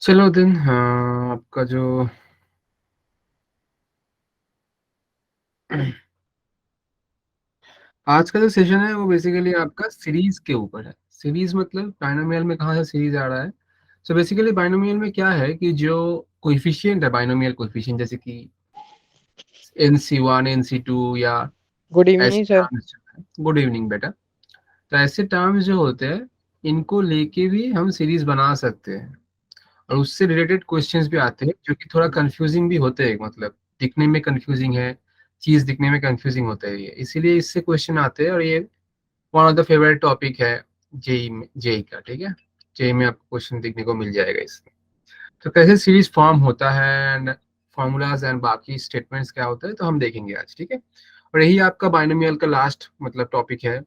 चलो दिन, हाँ आपका जो आज का जो सेशन है वो बेसिकली आपका सीरीज के ऊपर है। सीरीज मतलब बाइनोमियल में कहाँ से सीरीज आ रहा है। सो बेसिकली बाइनोमियल में क्या है कि जो कोएफिशिएंट है, बाइनोमियल कोएफिशिएंट जैसे कि NC1 NC2 या गुड ऐसे evening sir. Terms. Good evening बेटा। तो ऐसे टर्म्स जो होते हैं इनको लेके भी हम सीरीज बना सकते हैं और उससे रिलेटेड क्वेश्चंस भी आते हैं जो कि थोड़ा कंफ्यूजिंग भी होते हैं। मतलब दिखने में कंफ्यूजिंग है, चीज दिखने में कंफ्यूजिंग होता है ये, इसीलिए इससे क्वेश्चन आते हैं और ये one of the favourite topic है जेई में, जेई का। ठीक है, जेई में आपको क्वेश्चन देखने को मिल जाएगा इसमें। तो कैसे सीरीज फॉर्म होता है एंड फॉर्मूलाज एंड बाकी स्टेटमेंट्स क्या होता है तो हम देखेंगे आज। ठीक है, और यही आपका बाइनोमियल का लास्ट मतलब टॉपिक है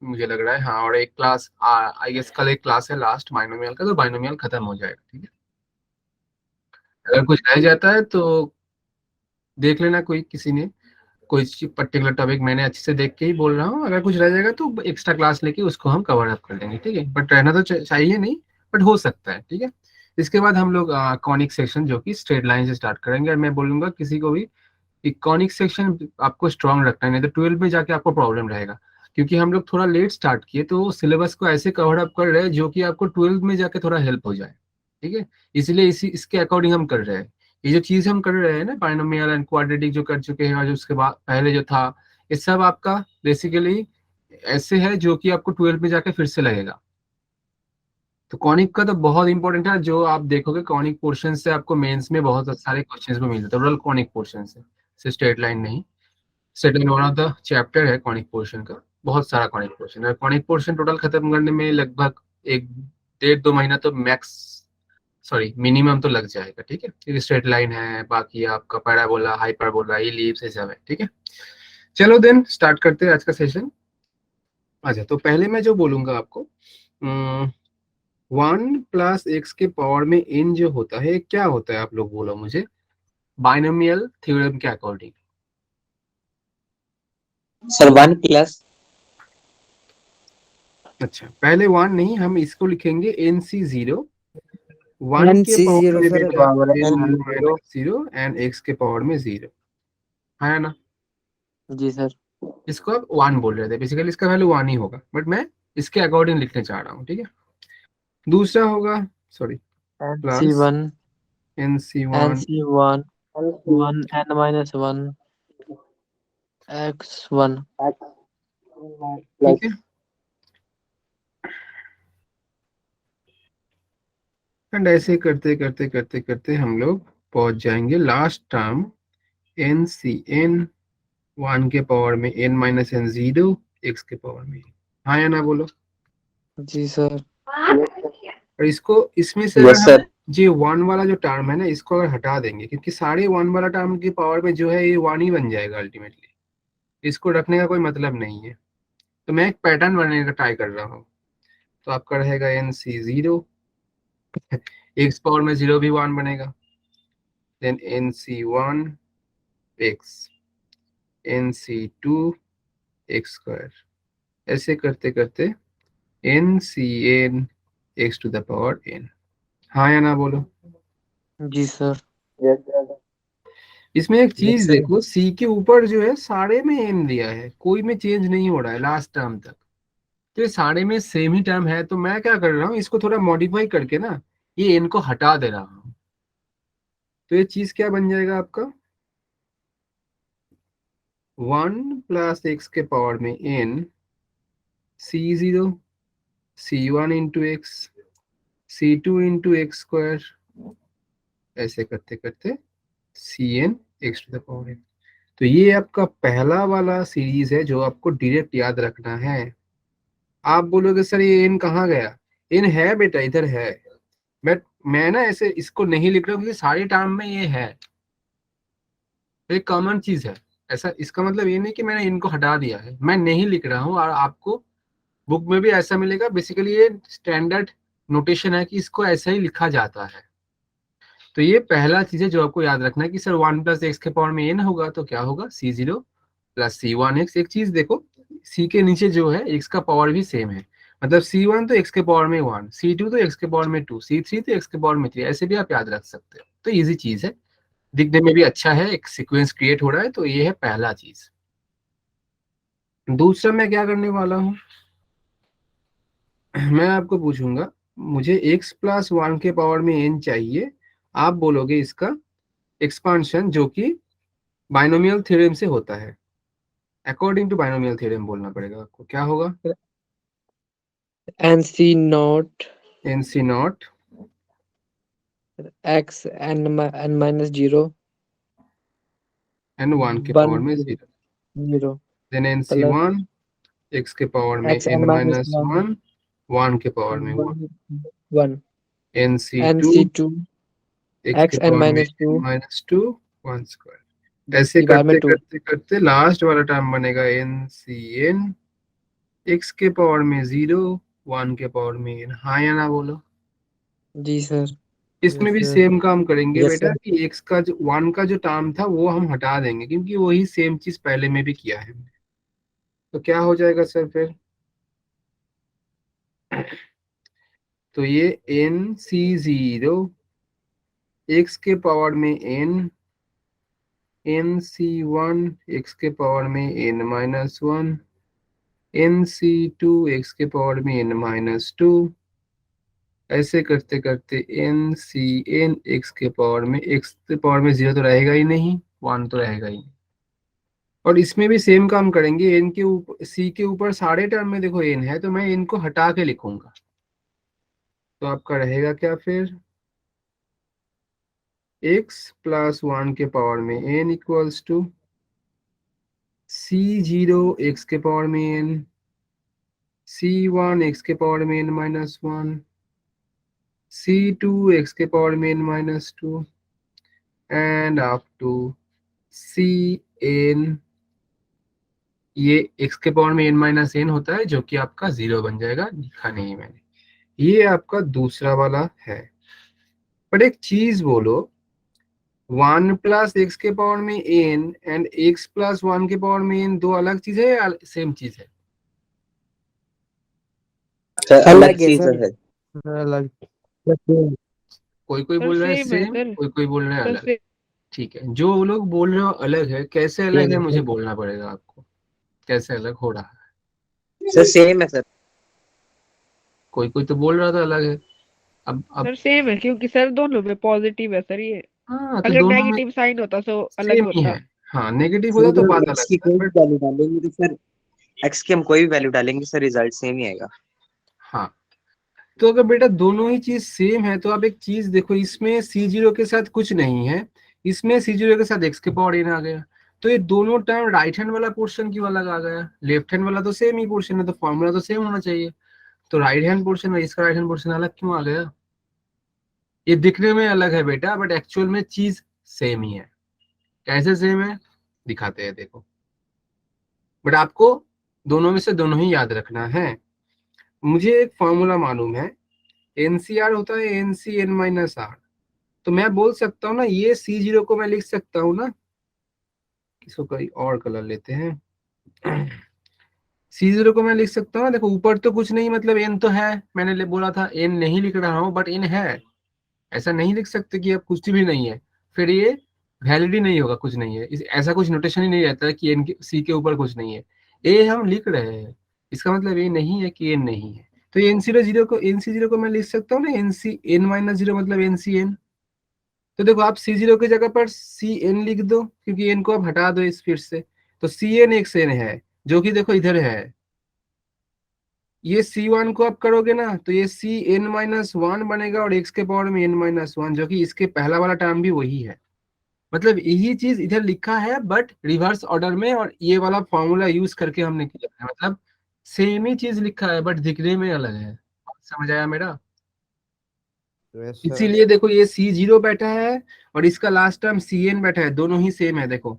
मुझे लग रहा है। हाँ, और एक क्लास आई गेस कल एक क्लास है लास्ट बाइनोमियल का, तो बाइनोमियल खत्म हो जाएगा। ठीक है, अगर कुछ रह जाता है तो देख लेना, कोई किसी ने कोई पर्टिकुलर टॉपिक मैंने अच्छे से देख के ही बोल रहा हूँ। अगर कुछ रह जाएगा तो एक्स्ट्रा क्लास लेके उसको हम कवर अप कर लेंगे। ठीक है, बट रहना तो चाहिए नहीं, बट हो सकता है। ठीक है, इसके बाद हम लोग कॉनिक सेक्शन जो कि स्ट्रेट लाइन से स्टार्ट करेंगे। और मैं बोलूंगा किसी को भी इकोनॉमिक सेक्शन आपको स्ट्रांग रखना है, नहीं तो 12 में जाके आपको प्रॉब्लम रहेगा। क्योंकि हम लोग थोड़ा लेट स्टार्ट किए तो सिलेबस को ऐसे कवर अप कर रहे हैं जो कि आपको 12 में जाके थोड़ा हेल्प हो जाए। ठीक है, इसलिए इसी इसके अकॉर्डिंग हम कर रहे हैं। ये जो चीज हम कर रहे हैं ना, बाइनोमियल एंड क्वाड्रेटिक जो कर चुके हैं और जो उसके बाद पहले जो था, ये सब आपका बेसिकली ऐसे है जो कि आपको 12 में जाके फिर से लगेगा। तो कॉनिक का तो बहुत इंपॉर्टेंट है, जो आप देखोगे कॉनिक पोर्शन से आपको मेंस में बहुत सारे क्वेश्चंस भी मिल जाते हैं, टोटल कॉनिक पोर्शन से, सिर्फ स्ट्रेट लाइन नहीं। Second one of the chapter है कॉनिक पोर्शन का, बहुत सारा कॉनिक पोर्शन है। कॉनिक पोर्शन टोटल खत्म करने में लगभग एक 1.5-2 महीना तो मैक्स, सॉरी मिनिमम तो लग जाएगा। ठीक है, क्योंकि स्ट्रेट लाइन है, बाकी आपका पैराबोला, हाइपरबोला, इलिप्स, ये सब है। ठीक है, चलो देन स्टार्ट करते हैं आज का सेशन। अच्छा, तो पहले मैं जो बोलूंगा आपको, 1 + x के पावर में n जो होता है क्या होता है, आप लोग बोलो मुझे बाइनोमियल थ्योरम के अकॉर्डिंग। सर 1+। अच्छा, पहले 1 नहीं, हम इसको लिखेंगे NC0। 1 के पावर NC0 में सर। बेटा n N0। - 0 एंड x के पावर में 0 है ना। जी सर। इसको आप 1 बोल रहे थे, बेसिकली इसका वैल्यू 1 ही होगा, बट मैं इसके अकॉर्डिंग लिखने चाह रहा हूँ। ठीक है, दूसरा होगा, sorry, plus NC1 NC1 NC1 1 n-1 x1 ठीक है, एंड ऐसे करते करते करते करते हम लोग पहुंच जाएंगे लास्ट टर्म NCn। 1 के पावर में n-n0, x के पावर में। हाँ या ना बोलो। जी सर। और इसको इसमें से अगर यस हम सर। ये 1 वाला जो टर्म है ना, इसको अगर हटा देंगे, क्योंकि सारे 1 वाला टर्म की पावर में जो है ये 1 ही बन जाएगा अल्टीमेटली, इसको रखने का कोई मतलब नहीं है। तो मैं एक पैटर्न बनाने का ट्राई कर रहा हूँ। तो आपका रहेगा NC0, एक्स पावर में 0 भी 1 बनेगा, then NC1 x, NC2 x², ऐसे करते करते NCn x⁴n। हाँ या ना बोलो। जी सर। इसमें एक चीज यस सर। देखो, सी के ऊपर जो है सारे में एन दिया है, कोई में चेंज नहीं हो रहा है लास्ट टर्म तक। तो ये सारे में सेम ही टर्म है, तो मैं क्या कर रहा हूँ, इसको थोड़ा मॉडिफाई करके ना ये एन को हटा दे रहा हूँ। तो ये चीज क्या बन जाएगा आपका, 1 + x के पावर में n C0 C1 into x C2 into x², ऐसे करते करते Cn x⁴n। तो ये आपका पहला वाला सीरीज है जो आपको डायरेक्ट याद रखना है। आप बोलोगे सर ये इन कहाँ गया, इन है बेटा, इधर है। बट मैं ना ऐसे इसको नहीं लिख रहा हूँ क्योंकि सारे टर्म में ये है, तो एक कॉमन चीज है। ऐसा इसका मतलब ये नहीं कि मैंने इनको हटा दिया है, मैं नहीं लिख रहा हूँ। और आपको बुक में भी ऐसा मिलेगा, बेसिकली ये स्टैंडर्ड नोटेशन है कि इसको ऐसा ही लिखा जाता है। तो ये पहला चीज है जो आपको याद रखना है कि सर 1 + x के पावर में n होगा तो क्या होगा, C0 + C1x। एक चीज देखो, सी के नीचे जो है x का पावर भी सेम है, मतलब C1 तो x के पावर में 1, C2 तो x के पावर में 2, C3 तो x के पावर में 3, ऐसे भी आप याद रख सकते हो। तो इजी चीज है, दिखने में भी अच्छा है, एक सीक्वेंस क्रिएट हो रहा है, तो ये है पहला चीज। दूसरा मैं क्या करने वाला हूँ, मैं आपको पूछूंगा मुझे x प्लस 1 के पावर में n चाहिए, आप बोलोगे इसका एक्सपांशन जो कि बाइनोमियल थ्योरम से होता है, अकॉर्डिंग टू बाइनोमियल थ्योरम बोलना पड़ेगा आपको। क्या होगा? NC not NC not X n minus 0 n 1 के 1 पावर में 0, 0 देन प्लस NC1 x के पावर में X n n minus minus 1 1 1 के पावर में 1, 1 NC2 NC2 x के X n पावर में minus n 2 माइनस 2 1 स्क्वायर। ऐसे की बार में करते 2 करते करते लास्ट वाला टर्म बनेगा NCn x के पावर में 0 1 के पावर में n। हाँ या ना बोलो। जी सर। इसमें यस भी सर। सेम काम करेंगे यस बेटा सर। कि x का जो 1 का जो टर्म था वो हम हटा देंगे, क्योंकि वही सेम चीज पहले में भी किया है हमने। तो क्या हो जाएगा सर फिर? तो ये NC0 x के पावर में n, NC1 x के पावर में n माइनस 1, NC2 x के पावर में n माइनस 2, ऐसे करते करते NCn x के पावर में, x के पावर में 0 तो रहेगा ही नहीं, 1 तो रहेगा ही नहीं। और इसमें भी सेम काम करेंगे, n के ऊपर c के ऊपर सारे टर्म में देखो n है, तो मैं n को हटा के लिखूंगा, तो आपका रहेगा क्या फिर? x प्लस 1 के पावर में n equals to C0 x के पावर में n, C1 x के पावर में n माइनस 1, C2 x के पावर में n minus 2 and up to Cn, ये x के पावर में n माइनस n होता है जो कि आपका 0 बन जाएगा, लिखा नहीं मैंने। ये आपका दूसरा वाला है। पर एक चीज बोलो, 1 प्लस एक्स के पावर में n एंड x प्लस 1 के पावर में n दो अलग चीज है या सेम चीज है? सर अलग अलग है चीज सर। है। अलग। कोई कोई सर बोल रहा है सेम है सेम, सर। कोई कोई बोल रहा है सर अलग। ठीक है, जो लोग बोल रहे हो अलग है, कैसे अलग है मुझे बोलना पड़ेगा आपको, कैसे अलग हो रहा है। सर सेम है सर। कोई कोई तो बोल रहा था अलग है। अब सर सेम है क्योंकि सर दोनों में पॉजिटिव है सर ये। हाँ, तो अगर दोनों में नेगेटिव साइन होता तो अलग सेम ही होता। है। हाँ, नेगेटिव सर होता तो अगर बात एक्स अलग की था, कोई भी बट वैल्यू डालेंगे तो सर एक्स की हम कोई भी वैल्यू डालेंगे सर रिजल्ट सेम ही आएगा। हाँ, तो अगर बेटा दोनों ही चीज सेम है तो आप एक चीज देखो, इसमें C0 के साथ कुछ नहीं है, इसमें C0 के साथ x के पावर n आ गया, तो ये दोनों टर्म राइट हैंड वाला पोर्शन क्यों अलग आ गया? लेफ्ट हैंड वाला तो सेम ही पोर्शन है, तो फॉर्मूला तो सेम होना चाहिए। तो राइट हैंड पोर्शन और इसका राइट हैंड पोर्शन अलग क्यों आ गया? ये दिखने में अलग है बेटा, बट एक्चुअल में चीज सेम ही है। कैसे सेम है दिखाते हैं, देखो। बट आपको दोनों में से दोनों ही याद रखना है। मुझे एक फॉर्मूला मालूम है, NCR होता है NCn-R। तो मैं बोल सकता हूँ ना, ये C0 को मैं लिख सकता हूँ ना, इसको कोई और कलर लेते हैं। C0 को मैं लिख सकता हूँ ना, देखो ऊपर तो कुछ नहीं, मतलब n तो है, मैंने बोला था n नहीं लिख रहा हूँ, बट n है। ऐसा नहीं लिख सकते कि अब कुछ भी नहीं है, फिर ये वैलिड ही नहीं होगा, कुछ नहीं है, ऐसा कुछ नोटेशन ही नहीं रहता है कि n के c के ऊपर कुछ नहीं है। a हम लिख रहे हैं, इसका मतलब ये नहीं है कि n नहीं है। तो ये NC0 को मैं लिख सकता हूँ ना, NC n-0 मतलब NCn। तो देखो आप C0 की जगह पर Cn लिख दो, क्योंकि n को आप हटा दो इस फिर से, तो Cn एक n है जो कि देखो इधर है। ये C1 को आप करोगे ना तो ये Cn-1 बनेगा, और x के पावर में n-1, जो कि इसके पहला वाला टर्म भी वही है। मतलब यही चीज इधर लिखा है बट रिवर्स ऑर्डर में, और ये वाला फॉर्मूला यूज करके हमने किया है, मतलब सेम ही चीज लिखा है बट दिखने में अलग है। समझ आया मेरा? Yes sir. इसीलिए देखो ये C0 बैठा है और इसका लास्ट टर्म Cn बैठा है, दोनों ही सेम है। देखो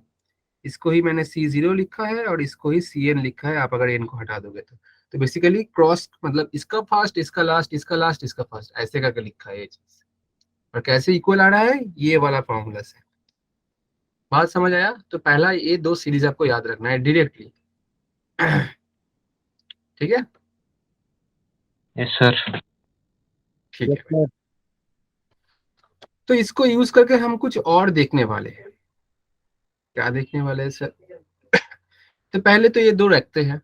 इसको ही मैंने C0 लिखा है और इसको ही Cn लिखा है, आप अगर n को हटा दोगे तो बेसिकली क्रॉस, मतलब इसका फर्स्ट, इसका लास्ट, इसका लास्ट, इसका फर्स्ट, ऐसे करके लिखा है ये चीज। और कैसे इक्वल आ रहा है, ये वाला फॉर्मूला से। बात समझ आया? तो पहला ये दो सीरीज आपको याद रखना है डायरेक्टली। ठीक है। Yes sir. ठीक यस है, सर। तो इसको यूज करके हम कुछ और देखने वाले हैं। क्या देखने वाले हैं सर? तो पहले तो ये दो रखते हैं।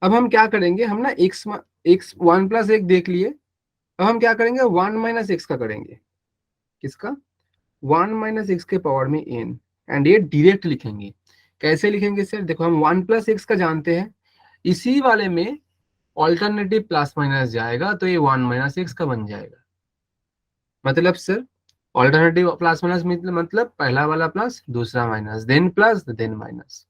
अब हम क्या करेंगे, हम ना एक्स 1+1 देख लिए। अब हम क्या करेंगे, 1 - x का करेंगे। किसका? 1 - x के पावर में n, एंड ये डायरेक्ट लिखेंगे। कैसे लिखेंगे सर? देखो, हम 1+x का जानते हैं, इसी वाले में ऑल्टरनेटिव प्लस माइनस जाएगा तो ये 1 - x का बन जाएगा। मतलब सर, ऑल्टरनेटिव प्लस माइनस मतलब पहला वाला प्लस, दूसरा minus, then plus, then minus.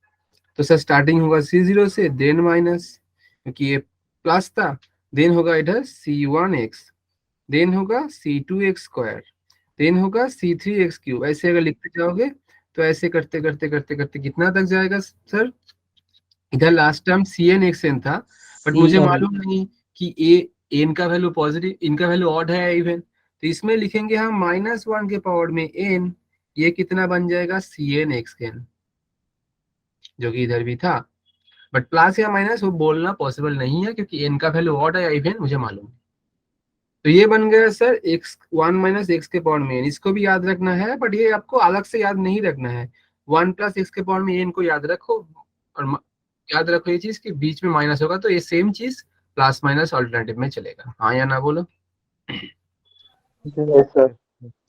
तो सर स्टार्टिंग होगा C0 से, देन माइनस, क्योंकि ये प्लस था, देन होगा इधर C1x, देन होगा C2x², देन होगा C3x³। ऐसे अगर लिखते जाओगे तो ऐसे करते करते करते करते कितना तक जाएगा सर? इधर लास्ट टाइम CnXn था, बट मुझे C मालूम नहीं कि ए एन का वैल्यू पॉजिटिव, इनका वैल्यू ऑड है इवन, तो इसमें लिखेंगे हम -1 के पावर में n। ये कितना बन जाएगा? CnXn, जो कि इधर भी था। बट प्लस या माइनस वो बोलना पॉसिबल नहीं है, क्योंकि n का वैल्यू ऑड है या इवन मुझे मालूम है। तो ये बन गया सर x 1 - x के पावर में n। इसको भी याद रखना है, बट ये आपको अलग से याद नहीं रखना है। 1+x के पावर में n को याद रखो, और याद रखो ये चीज कि बीच में माइनस होगा तो ये सेम चीज प्लस माइनस ऑल्टरनेटिव में चलेगा। हाँ या ना बोलो? Yes sir.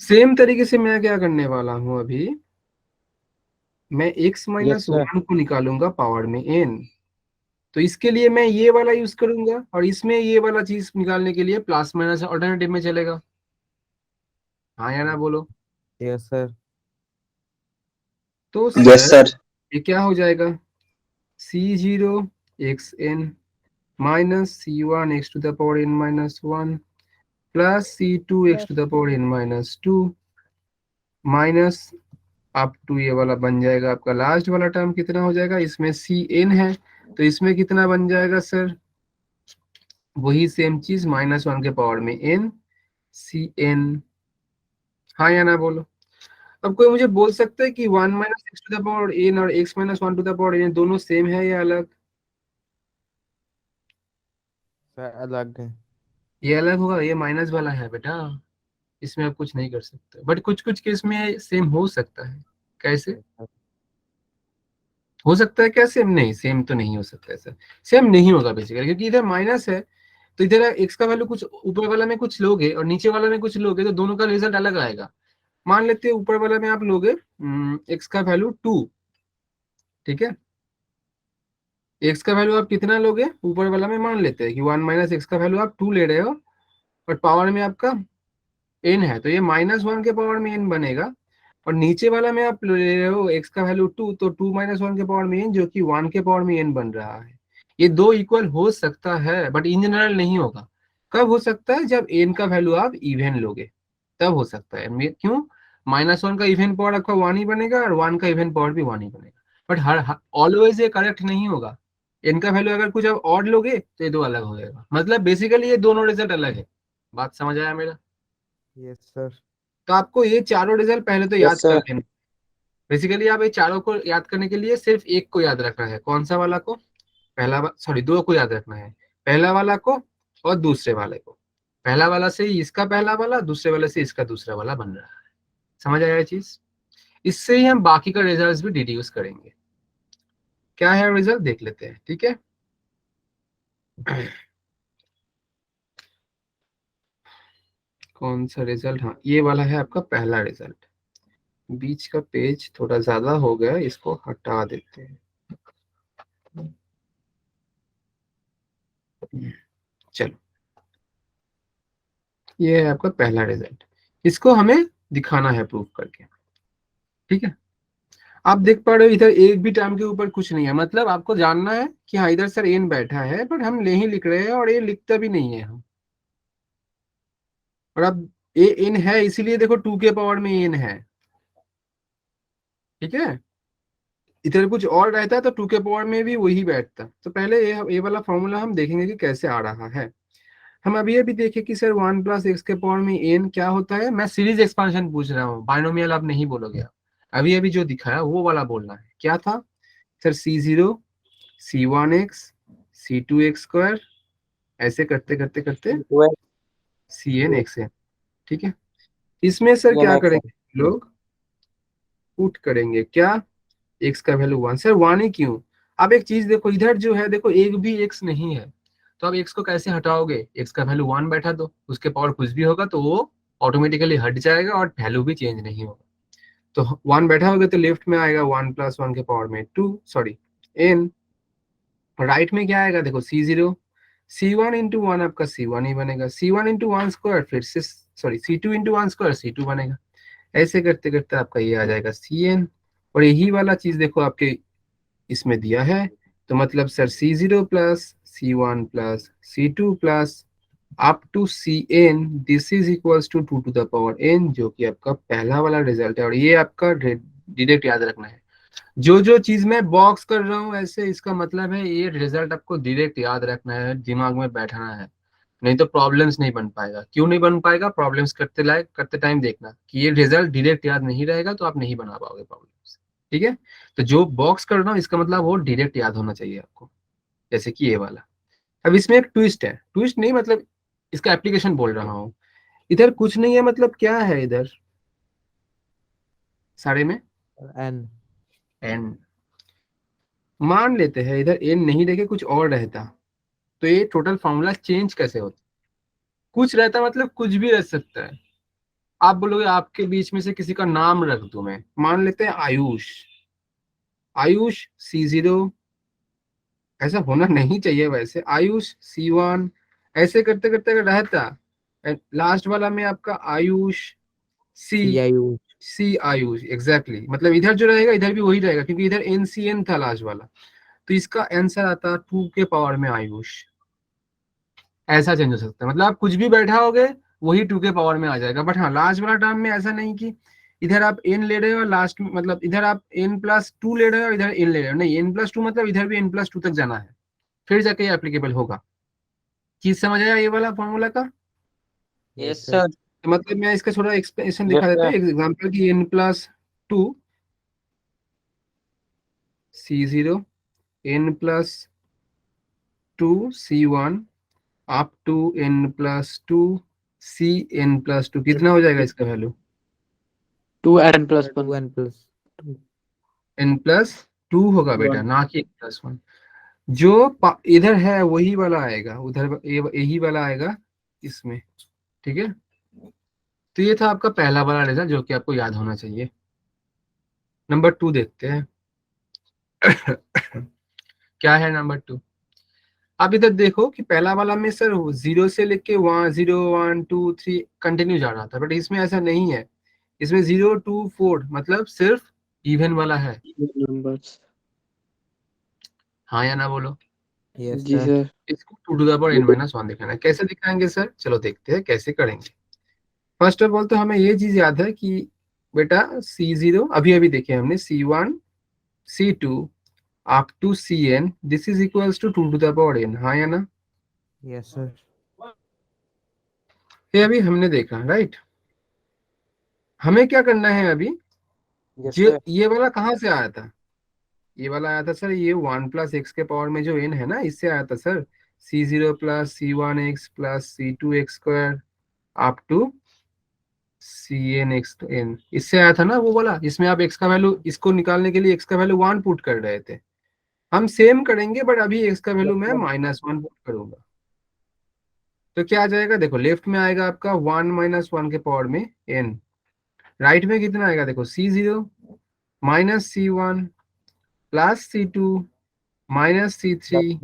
सेम तरीके से मैं क्या करने वाला हूँ अभी, मैं x - यस सर। 1 को निकालूंगा पावर में n। तो इसके लिए मैं ये वाला यूज करूंगा, और इसमें ये वाला चीज निकालने के लिए प्लस माइनस ऑल्टरनेटिव में चलेगा। हाँ या ना बोलो? Yes sir. तो यस सर सर। ये क्या हो जाएगा? C0xn minus C1x to the power n -1 plus C2x to the power n -2 minus up to ये वाला बन जाएगा आपका लास्ट वाला टर्म। कितना हो जाएगा? इसमें Cn है, तो इसमें कितना बन जाएगा सर? वही सेम चीज -1 के पावर में n Cn। हाँ या ना बोलो? अब कोई मुझे बोल सकता है कि 1 - x to the power n और x - 1 to the power n दोनों सेम है या अलग? सर अलग है। ये अलग होगा, ये माइनस वाला है बेटा, इसमें आप कुछ नहीं कर सकते। बट कुछ कुछ केस में सेम हो सकता है। कैसे यस सर। हो सकता है? क्या सेम नहीं? सेम तो नहीं हो सकता है सर, सेम नहीं होगा बेसिकली, क्योंकि इधर माइनस है, तो इधर एक्स का वैल्यू कुछ ऊपर वाला में कुछ लोगे और नीचे वाला में कुछ लोगे, तो दोनों का रिजल्ट अलग आएगा। मान लेते हैं ऊपर वाला में आप लोगे एक्स का वैल्यू 2, ठीक है? एक्स का वैल्यू आप कितना लोगे ऊपर वाला में? मान लेते हैं कि 1 - x का वैल्यू आप 2 ले रहे हो, और पावर में आपका n है, तो ये -1 के पावर में n बनेगा। और नीचे वाला में आप ले रहे हो x का वैल्यू 2, तो 2 - 1 के पावर में n, जो कि 1 के पावर में n बन रहा है। ये दो इक्वल हो सकता है, बट इन जनरल नहीं होगा। कब हो सकता है? जब n का वैल्यू आप इवन लोगे, तब हो सकता है। क्यों? -1 का इवन पावर आपका 1 ही बनेगा, और 1 का इवन पावर भी 1 ही बनेगा। बट हर ऑलवेज ये करेक्ट नहीं होगा। n का वैल्यू अगर कुछ आप ऑड लोगे तो ये दो अलग हो जाएगा। मतलब बेसिकली ये दोनों रिजल्ट अलग है। बात समझ आया मेरा? Yes sir. तो आपको ये चारों रिजल्ट पहले तो याद यस कर सर। लेना। बेसिकली आप ये चारों को याद करने के लिए सिर्फ एक को याद रखना है। कौन सा वाला को? सॉरी, दो को याद रखना है। पहला वाला को और दूसरे वाले को। पहला वाला से ही इसका पहला वाला, दूसरे वाले से इसका दूसरा वाला बन रहा है। समझ आया ये चीज? इससे ही हम बाकी का रिजल्ट भी डिड्यूस करेंगे। क्या है रिजल्ट देख लेते हैं, ठीक है? कौन सा रिजल्ट? हाँ, ये वाला है आपका पहला रिजल्ट। बीच का पेज थोड़ा ज्यादा हो गया, इसको हटा देते हैं। चलो, ये है आपका पहला रिजल्ट। इसको हमें दिखाना है प्रूफ करके, ठीक है? आप देख पा रहे हो इधर एक भी टर्म के ऊपर कुछ नहीं है। मतलब आपको जानना है कि हाँ इधर सर एन बैठा है, बट हम नहीं लिख रहे हैं, और ये लिखता भी नहीं है हम। और अब ए एन है, इसीलिए देखो 2 के पावर में एन है, ठीक है? इधर कुछ और रहता है तो 2 के पावर में भी वही बैठता। तो पहले ये वाला फॉर्मूला हम देखेंगे कि कैसे आ रहा है। हम अभी अभी देखे कि सर 1+x के पावर में n क्या होता है। मैं सीरीज एक्सपांशन पूछ रहा हूँ, बाइनोमियल आप नहीं बोलोगे। आप अभी अभी जो दिखाया वो वाला बोलना है। क्या था सर? C0 C1x C2x² ऐसे करते करते करते टू Cn Xn, ठीक है। इसमें सर क्या करेंगे लोग, पुट करेंगे क्या, x का वैल्यू 1। सर 1 ही क्यों, अब एक चीज देखो, इधर जो है देखो एक भी x नहीं है, तो अब x को कैसे हटाओगे, x का वैल्यू 1 बैठा दो, उसके पावर कुछ भी होगा तो वो ऑटोमेटिकली हट जाएगा और वैल्यू भी चेंज नहीं होगा। तो 1 बैठा होगा तो लेफ्ट में आएगा 1 + 1 के पावर में 2, सॉरी n। राइट में क्या आएगा देखो C0, C1 × 1 आपका C1 ही बनेगा, C1 × 1 स्क्वायर फिर से सॉरी C2 × 1 स्क्वायर C2 बनेगा। ऐसे करते करते आपका ये आ जाएगा Cn। और यही वाला चीज देखो आपके इसमें दिया है, तो मतलब sir C0 + C1 + C2 + up to Cn, this is equals to 2 to the power n, जो कि आपका पहला वाला रिजल्ट है। और ये आपका डायरेक्ट याद रखना है, जो चीज मैं बॉक्स कर रहा हूँ ऐसे, इसका मतलब है ये रिजल्ट आपको डायरेक्ट याद रखना है, दिमाग में बैठाना है, नहीं तो प्रॉब्लम्स नहीं बन पाएगा। क्यों नहीं बन पाएगा, प्रॉब्लम्स करते टाइम देखना कि ये रिजल्ट डायरेक्ट याद नहीं रहेगा तो आप नहीं बना पाओगे प्रॉब्लम्स, ठीक है। तो जो बॉक्स कर रहा हूँ इसका मतलब वो डायरेक्ट याद होना चाहिए आपको, जैसे कि ये वाला। अब इसमें एक ट्विस्ट है, ट्विस्ट नहीं मतलब इसका एप्लीकेशन बोल रहा हूँ। इधर कुछ नहीं है, मतलब क्या है इधर सारे में n। एन, मान लेते हैं इधर एन नहीं लेके कुछ और रहता, तो ये टोटल फॉर्मूला चेंज कैसे होता, कुछ रहता मतलब कुछ भी रह सकता है। आप बोलोगे आपके बीच में से किसी का नाम रख दूं मैं, मान लेते हैं आयुष, आयुष C0, ऐसा होना नहीं चाहिए वैसे, आयुष C1, ऐसे करते करते अगर रहता लास्ट वाला में आपका आयुष CIU। सी आयुष, एग्जैक्टली मतलब इधर जो रहेगा इधर भी वही रहेगा, क्योंकि इधर NCN था लास्ट वाला, तो इसका आंसर आता 2 के पावर में आयुष। ऐसा चेंज हो सकता है, मतलब आप कुछ भी बैठाओगे वही 2 के पावर में आ जाएगा। बट हाँ लास्ट वाला टर्म में ऐसा नहीं कि इधर आप n ले रहे हो लास्ट में, मतलब इधर आप n+2 ले रहे हो इधर n ले रहे हो, नहीं n+2 मतलब इधर भी n+2 तक जाना है, फिर जाके ये एप्लीकेबल होगा। चीज समझ आया ये वाला फॉर्मूला का। Yes sir. तो मतलब मैं इसका थोड़ा एक्सप्लेनेशन यस दिखा देता सर। हूँ, एग्जाम्पल की n+2 C0, n+2 C1 up to n+2 Cn+2, कितना हो जाएगा इसका वैल्यू, 2n+1। 2n+2। n+2 होगा बेटा, 1। ना कि n+1। जो इधर है वही वाला आएगा, उधर यही वाला आएगा इसमें, ठीक है। तो ये था आपका पहला वाला रिजल्ट जो कि आपको याद होना चाहिए। नंबर 2 देखते हैं क्या है नंबर 2। अब इधर देखो कि पहला वाला में सर 0 से लेके वहां 0 1 2 3 कंटिन्यू जा रहा था, बट इसमें ऐसा नहीं है, इसमें 0 2 4 मतलब सिर्फ इवन वाला है। नंबर्स। हाँ या ना बोलो। यस जी सर। सर। इसको 2 टू द पावर n-1 दिखाना है, कैसे दिखाएंगे सर, चलो देखते हैं कैसे करेंगे। फर्स्ट ऑफ ऑल तो हमें ये चीज याद है कि बेटा C0 अभी अभी देखे हमने, C1 C2 up to Cn, this is equals to 2 to the power n, हाँ या ना। Yes sir. ये अभी हमने देखा राइट। हमें क्या करना है अभी, यस जो सर। ये वाला कहाँ से आया था, ये वाला आया था सर ये 1 + x के पावर में जो n है ना, इससे आया था sir, C0 + C1x + C2x² up to Cn x n, इससे आया था ना वो वाला, इसमें आप x का वैल्यू, इसको निकालने के लिए x का वैल्यू 1 पुट कर रहे थे। हम सेम करेंगे बट अभी x का वैल्यू मैं -1 पुट करूंगा, तो क्या आ जाएगा देखो, लेफ्ट में आएगा आपका 1 - 1 के पावर में n, राइट में कितना आएगा देखो C0 -C1 + C2 -C3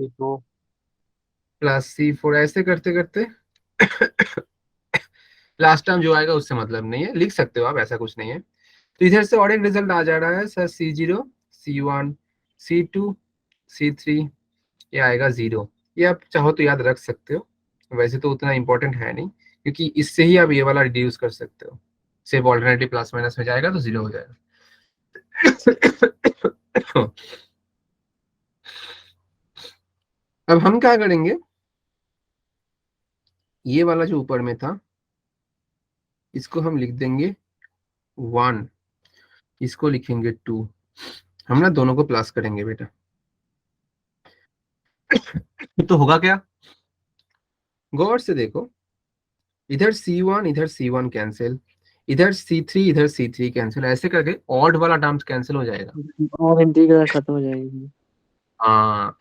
+C4, ऐसे करते करते लास्ट टाइम जो आएगा उससे मतलब नहीं है, लिख सकते हो आप, ऐसा कुछ नहीं है। तो इधर से और एक रिजल्ट आ जा रहा है sir, C0 C1 C2 C3, ये आएगा 0। ये आप चाहो तो याद रख सकते हो, वैसे तो उतना इंपॉर्टेंट है नहीं, क्योंकि इससे ही आप ये वाला रिड्यूस कर सकते हो, सिर्फ ऑल्टरनेटिव प्लस माइनस में जाएगा तो 0 हो जाएगा अब हम क्या करेंगे, ये वाला जो ऊपर में था इसको हम लिख देंगे 1, इसको लिखेंगे 2, हम ना दोनों को प्लस करेंगे बेटा तो होगा क्या, गौर से देखो, इधर C1 इधर C1 कैंसिल, इधर C3 इधर C3 कैंसिल, ऐसे करके ऑड वाला टर्म्स कैंसिल हो जाएगा और इंटीग्रल खत्म हो जाएगी। हाँ,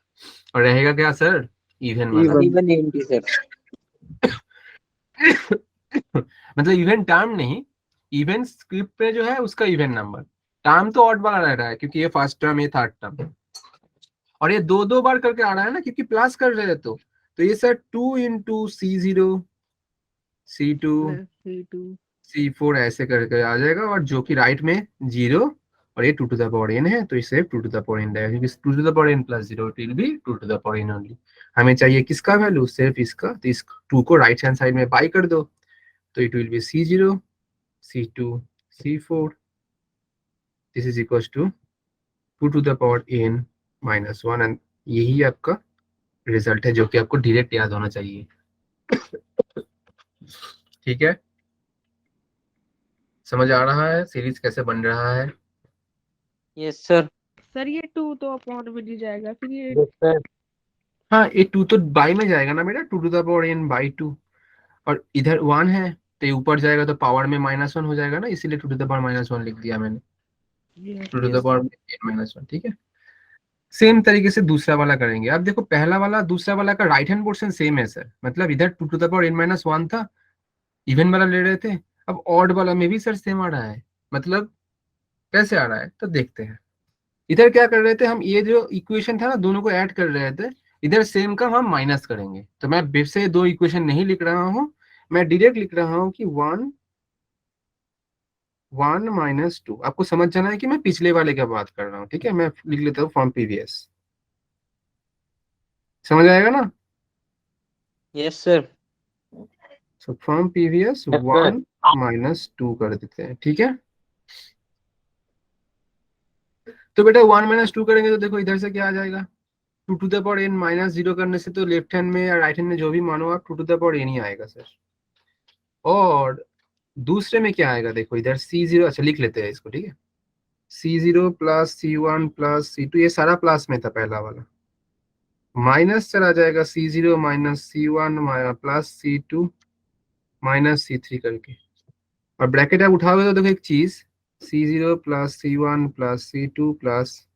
और रहेगा क्या सर, इवन वाला। Even. Even anti sir. मतलब इवन टर्म नहीं, इवन स्क्रिप्ट पे जो है उसका इवन नंबर, टर्म तो ऑड वाला रह रहा है क्योंकि ये फर्स्ट टर्म ये थर्ड टर्म, और ये दो दो बार करके आ रहा है ना क्योंकि प्लस कर रहे हैं तो ये sir 2 into C0 C2 plus C2 C4 ऐसे करके आ जाएगा, और जो कि राइट में 0, और ये 2 टू द पावर n है तो इसे 2 टू द पावर n रहेगा क्योंकि 2 to the power n plus 0 it will be 2 to the power n only. हमें चाहिए किसका वैल्यू, सिर्फ इसका, तो इस 2 को राइट हैंड साइड में बाई कर दो तो it will be C0 C2 C4, this is equal to 2 to the power n minus 1, and यही आपका रिजल्ट है जो कि आपको डायरेक्ट याद होना चाहिए। ठीक है, समझ आ रहा है सीरीज कैसे बन रहा है? Yes sir. सर ये 2 तो अपॉन में नहीं जाएगा, फिर ये हाँ, ये 2 तो बाई में जाएगा ना बेटा, 2 to the power n by 2, और इधर 1 है तो ये ऊपर जाएगा तो पावर में -1 हो जाएगा ना, इसीलिए 2 टू द पावर -1 लिख दिया मैंने, ये 2 टू द पावर n-1। ठीक है, सेम तरीके से दूसरा वाला करेंगे। अब देखो पहला वाला दूसरा वाला का राइट हैंड पोर्शन सेम है सर, मतलब इधर 2 टू द पावर n-1 था, इवन वाला ले रहे थे, अब ऑड वाला में भी सर सेम आ रहा है, मतलब कैसे आ रहा है तो देखते हैं। इधर क्या कर रहे थे हम, ये जो इक्वेशन था ना दोनों को ऐड कर रहे थे, इधर सेम का हम माइनस करेंगे, तो मैं बेस से दो इक्वेशन नहीं लिख रहा हूँ, मैं डायरेक्ट लिख रहा हूँ कि 1 1 माइनस 2, आपको समझ जाना है कि मैं पिछले वाले की बात कर रहा हूँ। ठीक है, मैं लिख लेता हूँ फ्रॉम प्रीवियस, समझ आएगा ना। Yes sir. So from previous 1 minus 2 कर देते हैं। ठीक है, तो बेटा 1 माइनस 2 करेंगे तो देखो इधर से क्या आ जाएगा, 2 to the power n minus 0 करने से तो लेफ्ट हैंड में या राइट हैंड में जो भी मानो आप 2 टू द पावर n ही आएगा सर। और दूसरे में क्या आएगा, देखो इधर C0, अच्छा लिख लेते हैं इसको। ठीक है, C0 plus C1 plus C2, ये सारा प्लस में था पहला वाला, माइनस चला जाएगा C0 minus C1 plus C2 minus C3 करके, और ब्रैकेट आप उठाओगे तो देखो एक चीज, C0 plus C1 plus C2 plus,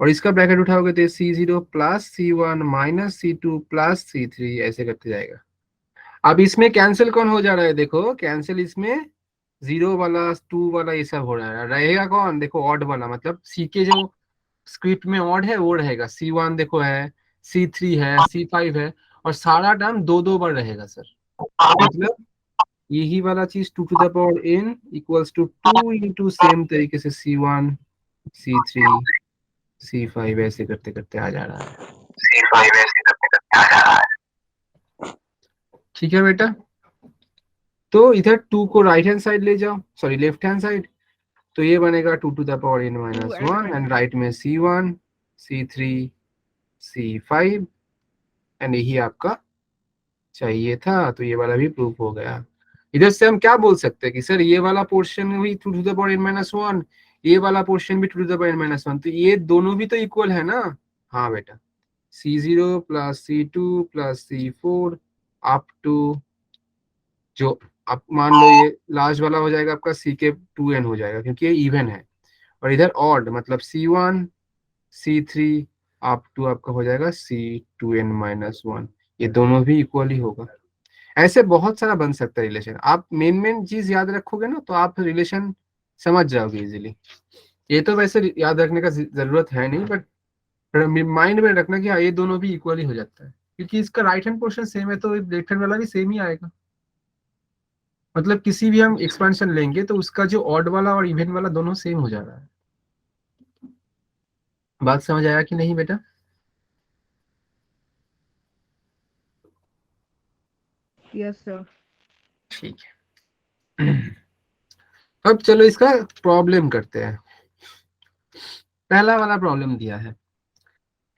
और इसका ब्रैकेट उठाओगे तो C0 plus C1 minus C2 plus C3 ऐसे करते जाएगा। अब इसमें कैंसिल कौन हो जा रहा है, देखो कैंसिल इसमें 0 वाला 2 वाला ये सब हो रहा है, रहेगा कौन, देखो ऑड वाला, मतलब सी के जो स्क्रिप्ट में ऑड है वो रहेगा, C1 देखो है, C3 है, C5 है, और सारा टर्म दो दो बार रहेगा सर, मतलब यही वाला चीज 2 to the power n equals to 2 into same तरीके से C1 C3 C5 ऐसे करते करते आ जा रहा है। ठीक है बेटा, तो इधर 2 को राइट हैंड साइड ले जाओ, सॉरी लेफ्ट हैंड साइड, तो ये बनेगा 2 to the power n minus 1, and right में C1 C3 C5, एंड यही आपका चाहिए था, तो ये वाला भी प्रूफ हो गया। इधर से हम क्या बोल सकते हैं कि सर ये वाला पोर्शन भी 2 to the power n minus 1, ये वाला पोर्शन भी 2 to the power n minus 1, तो ये दोनों भी तो इक्वल है ना। हाँ बेटा, C0 plus C2 plus C4 up to, जो आप मान लो ये लास्ट वाला हो जाएगा आपका C के 2n हो जाएगा क्योंकि ये इवन है, और इधर ऑड मतलब C1 C3 अप टू आपका हो जाएगा C2n माइनस 1, ये दोनों भी इक्वल ही होगा। ऐसे बहुत सारा बन सकता है रिलेशन, आप मेन मेन चीज याद रखोगे ना तो आप रिलेशन समझ जाओगे इजीली। ये तो वैसे याद रखने का जरूरत है नहीं, बट माइंड में रखना कि हाँ ये दोनों भी इक्वल ही हो जाता है क्योंकि इसका राइट हैंड पोर्शन सेम है तो लेफ्ट हैंड वाला भी सेम ही आएगा, मतलब किसी भी हम एक्सपेंशन लेंगे तो उसका जो ऑड वाला और इवन वाला दोनों सेम हो जा रहा है। बात समझ आया कि नहीं बेटा? Yes sir. ठीक है, अब चलो इसका प्रॉब्लम करते हैं। पहला वाला प्रॉब्लम दिया है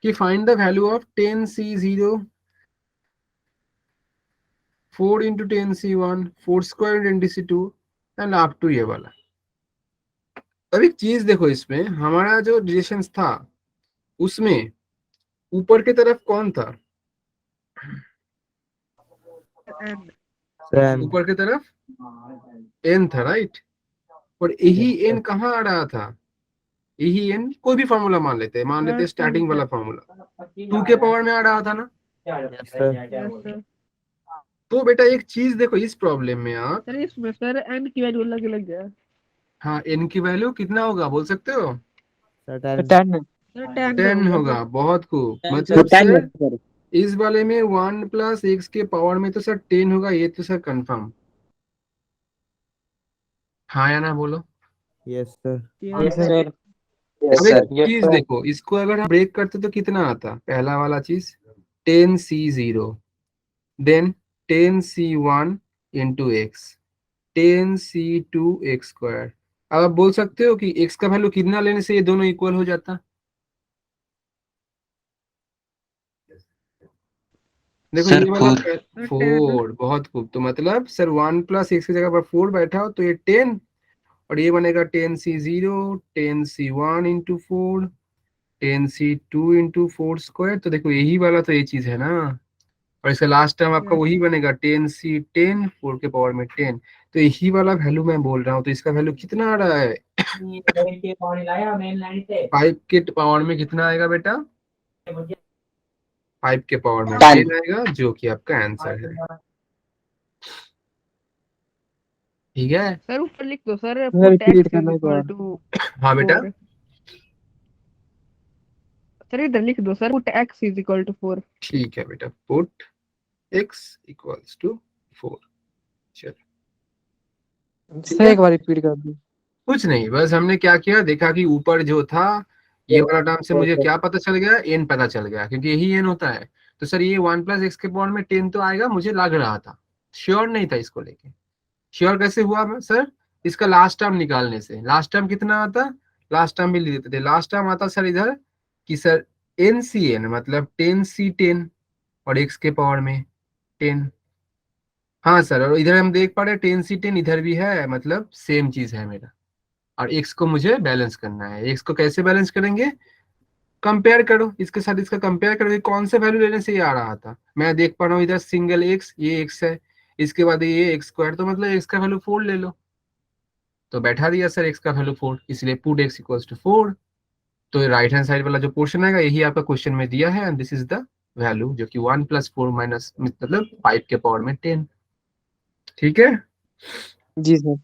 कि find the value of 10C0 4 into 10C1 4 square into C2 and up to ये वाला। अब एक चीज देखो, इसमें हमारा जो रिलेशन था उसमें ऊपर की तरफ कौन था, n. Ten. ऊपर की तरफ n था, राइट। और यही n कहाँ आ रहा था, यही n कोई भी फॉर्मूला मान लेते हैं, मान लेते हैं स्टार्टिंग वाला फॉर्मूला 2 के पावर में आ रहा था ना। Yes, sir. Yes sir. तो बेटा एक चीज देखो, इस प्रॉब्लम में आप, सर इसमें सर n की वैल्यू अलग अलग है। हाँ n की वैल्यू कितना होगा बोल सकते हो, Sir, 10. 10 सर 10 10 होगा होगा। सर। बहुत खूब, तो मतलब 10 सर सर। इस वाले में 1 प्लस एक्स के पावर में तो सर 10 होगा, ये तो सर कंफर्म। हाँ या ना बोलो। Yes, sir. Yes Yes, sir. sir. Yes अब एक सर। चीज देखो, इसको अगर हम ब्रेक करते तो कितना आता, पहला वाला चीज 10c0, then 10c1 into x, 10c2 x square. अब आप बोल सकते हो कि एक्स का वैल्यू कितना लेने से ये दोनों इक्वल हो जाता। देखो सर ये वाला सर 10। 4, बहुत खूब। तो मतलब सर 1 प्लस एक्स की जगह पर 4 बैठा हो तो ये 10, और ये बनेगा 10c0, 10c1 into 4, 10c2 into 4 square. तो देखो यही वाला तो ये चीज है ना, और इसका लास्ट टर्म आपका Yes. वही बनेगा 10c10 4 के पावर में 10। तो यही वाला वैल्यू मैं बोल रहा हूँ। तो इसका वैल्यू कितना आ रहा है, 5 के पावर में कितना आएगा बेटा, 5 के पावर में 10 10 आएगा, जो कि आपका आंसर है। ठीक है, सर ऊपर लिख दो sir, sir put repeat x करना एक इक्वल बार। टू हाँ बेटा 4। सर इधर लिख दो sir, put x equal to 4। ठीक है बेटा, पुट x इक्वल्स टू 4। चलो ठीक सर है, एक बार रिपीट कर दो। कुछ नहीं, बस हमने क्या किया, देखा कि ऊपर जो था ये वाला टर्म से मुझे क्या पता चल गया, n पता चल गया, क्योंकि यही n होता है। तो सर ये 1 प्लस एक्स के पावर में 10 तो आएगा, मुझे लग रहा था, श्योर नहीं था इसको लेके। श्योर कैसे हुआ मैं सर, इसका लास्ट टर्म निकालने से। लास्ट टर्म कितना आता, लास्ट टर्म भी ले लेते थे। लास्ट टर्म आता सर इधर कि सर NCN मतलब 10C10 और x के पावर में 10। हाँ सर, और इधर हम देख पा रहे हैं 10C10 इधर भी है, मतलब सेम चीज है मेरा। और x को मुझे बैलेंस करना है। x को कैसे बैलेंस करेंगे, कंपेयर करो इसके साथ, इसका कंपेयर करो कि कौन से वैल्यू लेने से ये आ रहा था। मैं देख पा रहा हूँ इधर सिंगल x, ये x है, इसके बाद ये x स्क्वायर, तो मतलब x का वैल्यू 4 ले लो। तो बैठा दिया सर x का वैल्यू 4, इसलिए पुट x इक्वल्स टू 4। तो राइट हैंड साइड वाला जो पोर्शन आएगा यही आपका क्वेश्चन में दिया है, and this is the value, जो कि 1 प्लस 4 माइनस मतलब 5 के पावर में 10। ठीक है, जी सर।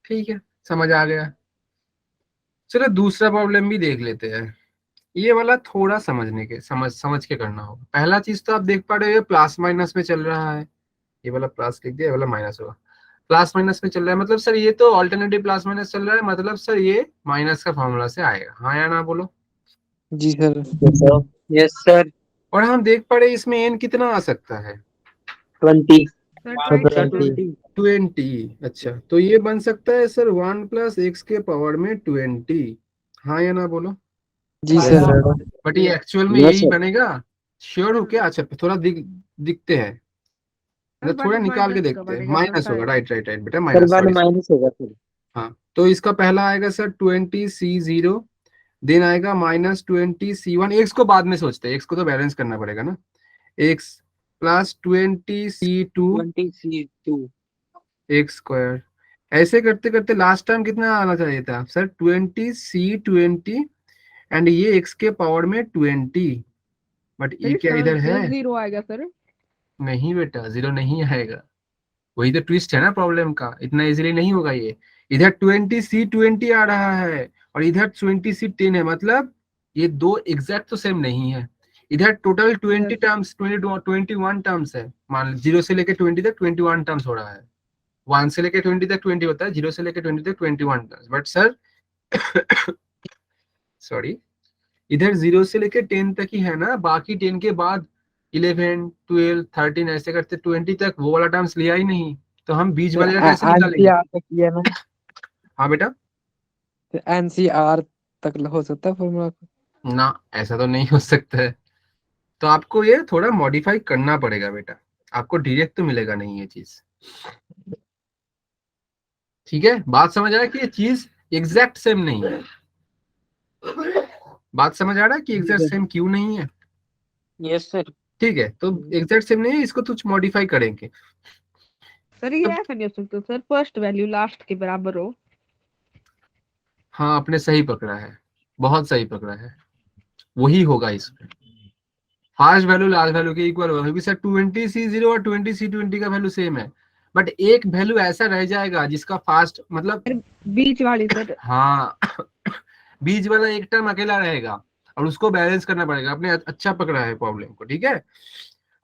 ठीक है, समझ आ गया। चलो दूसरा प्रॉब्लम भी देख लेते हैं। ये वाला थोड़ा समझ के करना होगा। पहला चीज तो आप देख पा रहे हो प्लस माइनस में चल रहा है, ये वाला प्लस लिख दिया, ये वाला माइनस होगा। प्लस माइनस में चल रहा है मतलब सर ये तो ऑल्टरनेटिव प्लस माइनस चल रहा है, मतलब सर ये माइनस का फॉर्मूला से आएगा। हाँ या ना बोलो। जी सर। Yes sir. और हम देख पा रहे इसमें n कितना आ सकता है, 20 सर Sir, 20। 20. 20। अच्छा, तो ये बन सकता है सर 1 प्लस एक्स के पावर में 20। हाँ या ना बोलो। जी यस सर। सर। बट ये एक्चुअल में यस यही सर। बनेगा, श्योर हो क्या। अच्छा थोड़ा दिखते हैं, सर मतलब थोड़ा वन निकाल के माइनस का देखते हैं। बनेगा सर माइनस होगा, शायद। राइट राइट राइट बेटा, सर माइनस, 1 सॉरी। माइनस होगा सर। हाँ, तो इसका पहला आएगा सर 20c0, देन आएगा -20c1। एक्स को बाद में सोचते हैं, एक्स को तो बैलेंस करना पड़ेगा ना। X plus 20c2 20C2 x square. ऐसे करते करते लास्ट टाइम कितना आना चाहिए था सर, 20c20, एंड ये एक्स के पावर में 20। बट सर ये क्या इसका इधर है, आंसर 0 आएगा सर। नहीं बेटा 0 नहीं आएगा। वही तो ट्विस्ट है ना प्रॉब्लम का, इतना इजीली नहीं होगा ये। इधर 20c20 आ रहा है और इधर 20c10 है, मतलब ये दो एग्जैक्ट तो सेम नहीं है। इधर टोटल 20 यस। टर्म्स, 21 टर्म्स है। मान 0 से लेके 20 तक 21 टर्म्स हो रहा है। 1 से लेके 20 तक 20 होता है, 0 से लेके 20 तक 21 टर्म्स। बट सर सॉरी, इधर 0 से लेके 10 तक ही है ना, बाकी 10 के बाद 11 12 13 ऐसे करते 20 तक वो वाला टर्म्स लिया ही नहीं। तो हम बीच वाले का कैसे निकालेंगे। एनसीआर तक किया ना, हाँ बेटा, तो एनसीआर तक हो सकता है फॉर्मूला। ना ऐसा तो नहीं हो सकता है। तो आपको ये थोड़ा मॉडिफाई करना पड़ेगा बेटा, आपको डायरेक्ट तो मिलेगा नहीं ये चीज। ठीक है, बात समझ आया कि ये चीज एग्जैक्ट सेम नहीं है। बात समझ आ रहा है कि एग्जैक्ट सेम क्यों नहीं है। Yes sir. ठीक है, तो एग्जैक्ट सेम नहीं है, इसको कुछ मॉडिफाई करेंगे। सर ये ऐसा नहीं हो सकता सर, फर्स्ट वैल्यू लास्ट के बराबर हो। हाँ, आपने सही पकड़ा है, बहुत सही पकड़ा है, वही होगा इसमें। फर्स्ट वैल्यू लास्ट वैल्यू के इक्वल होगा, क्योंकि सर 20C0 और 20C20 का वैल्यू सेम है, बट एक वैल्यू ऐसा रह जाएगा जिसका फास्ट मतलब, बीच वाली सर। हाँ बीच वाला एक टर्म अकेला रहेगा और उसको बैलेंस करना पड़ेगा। आपने अच्छा पकड़ा है प्रॉब्लम को, ठीक है।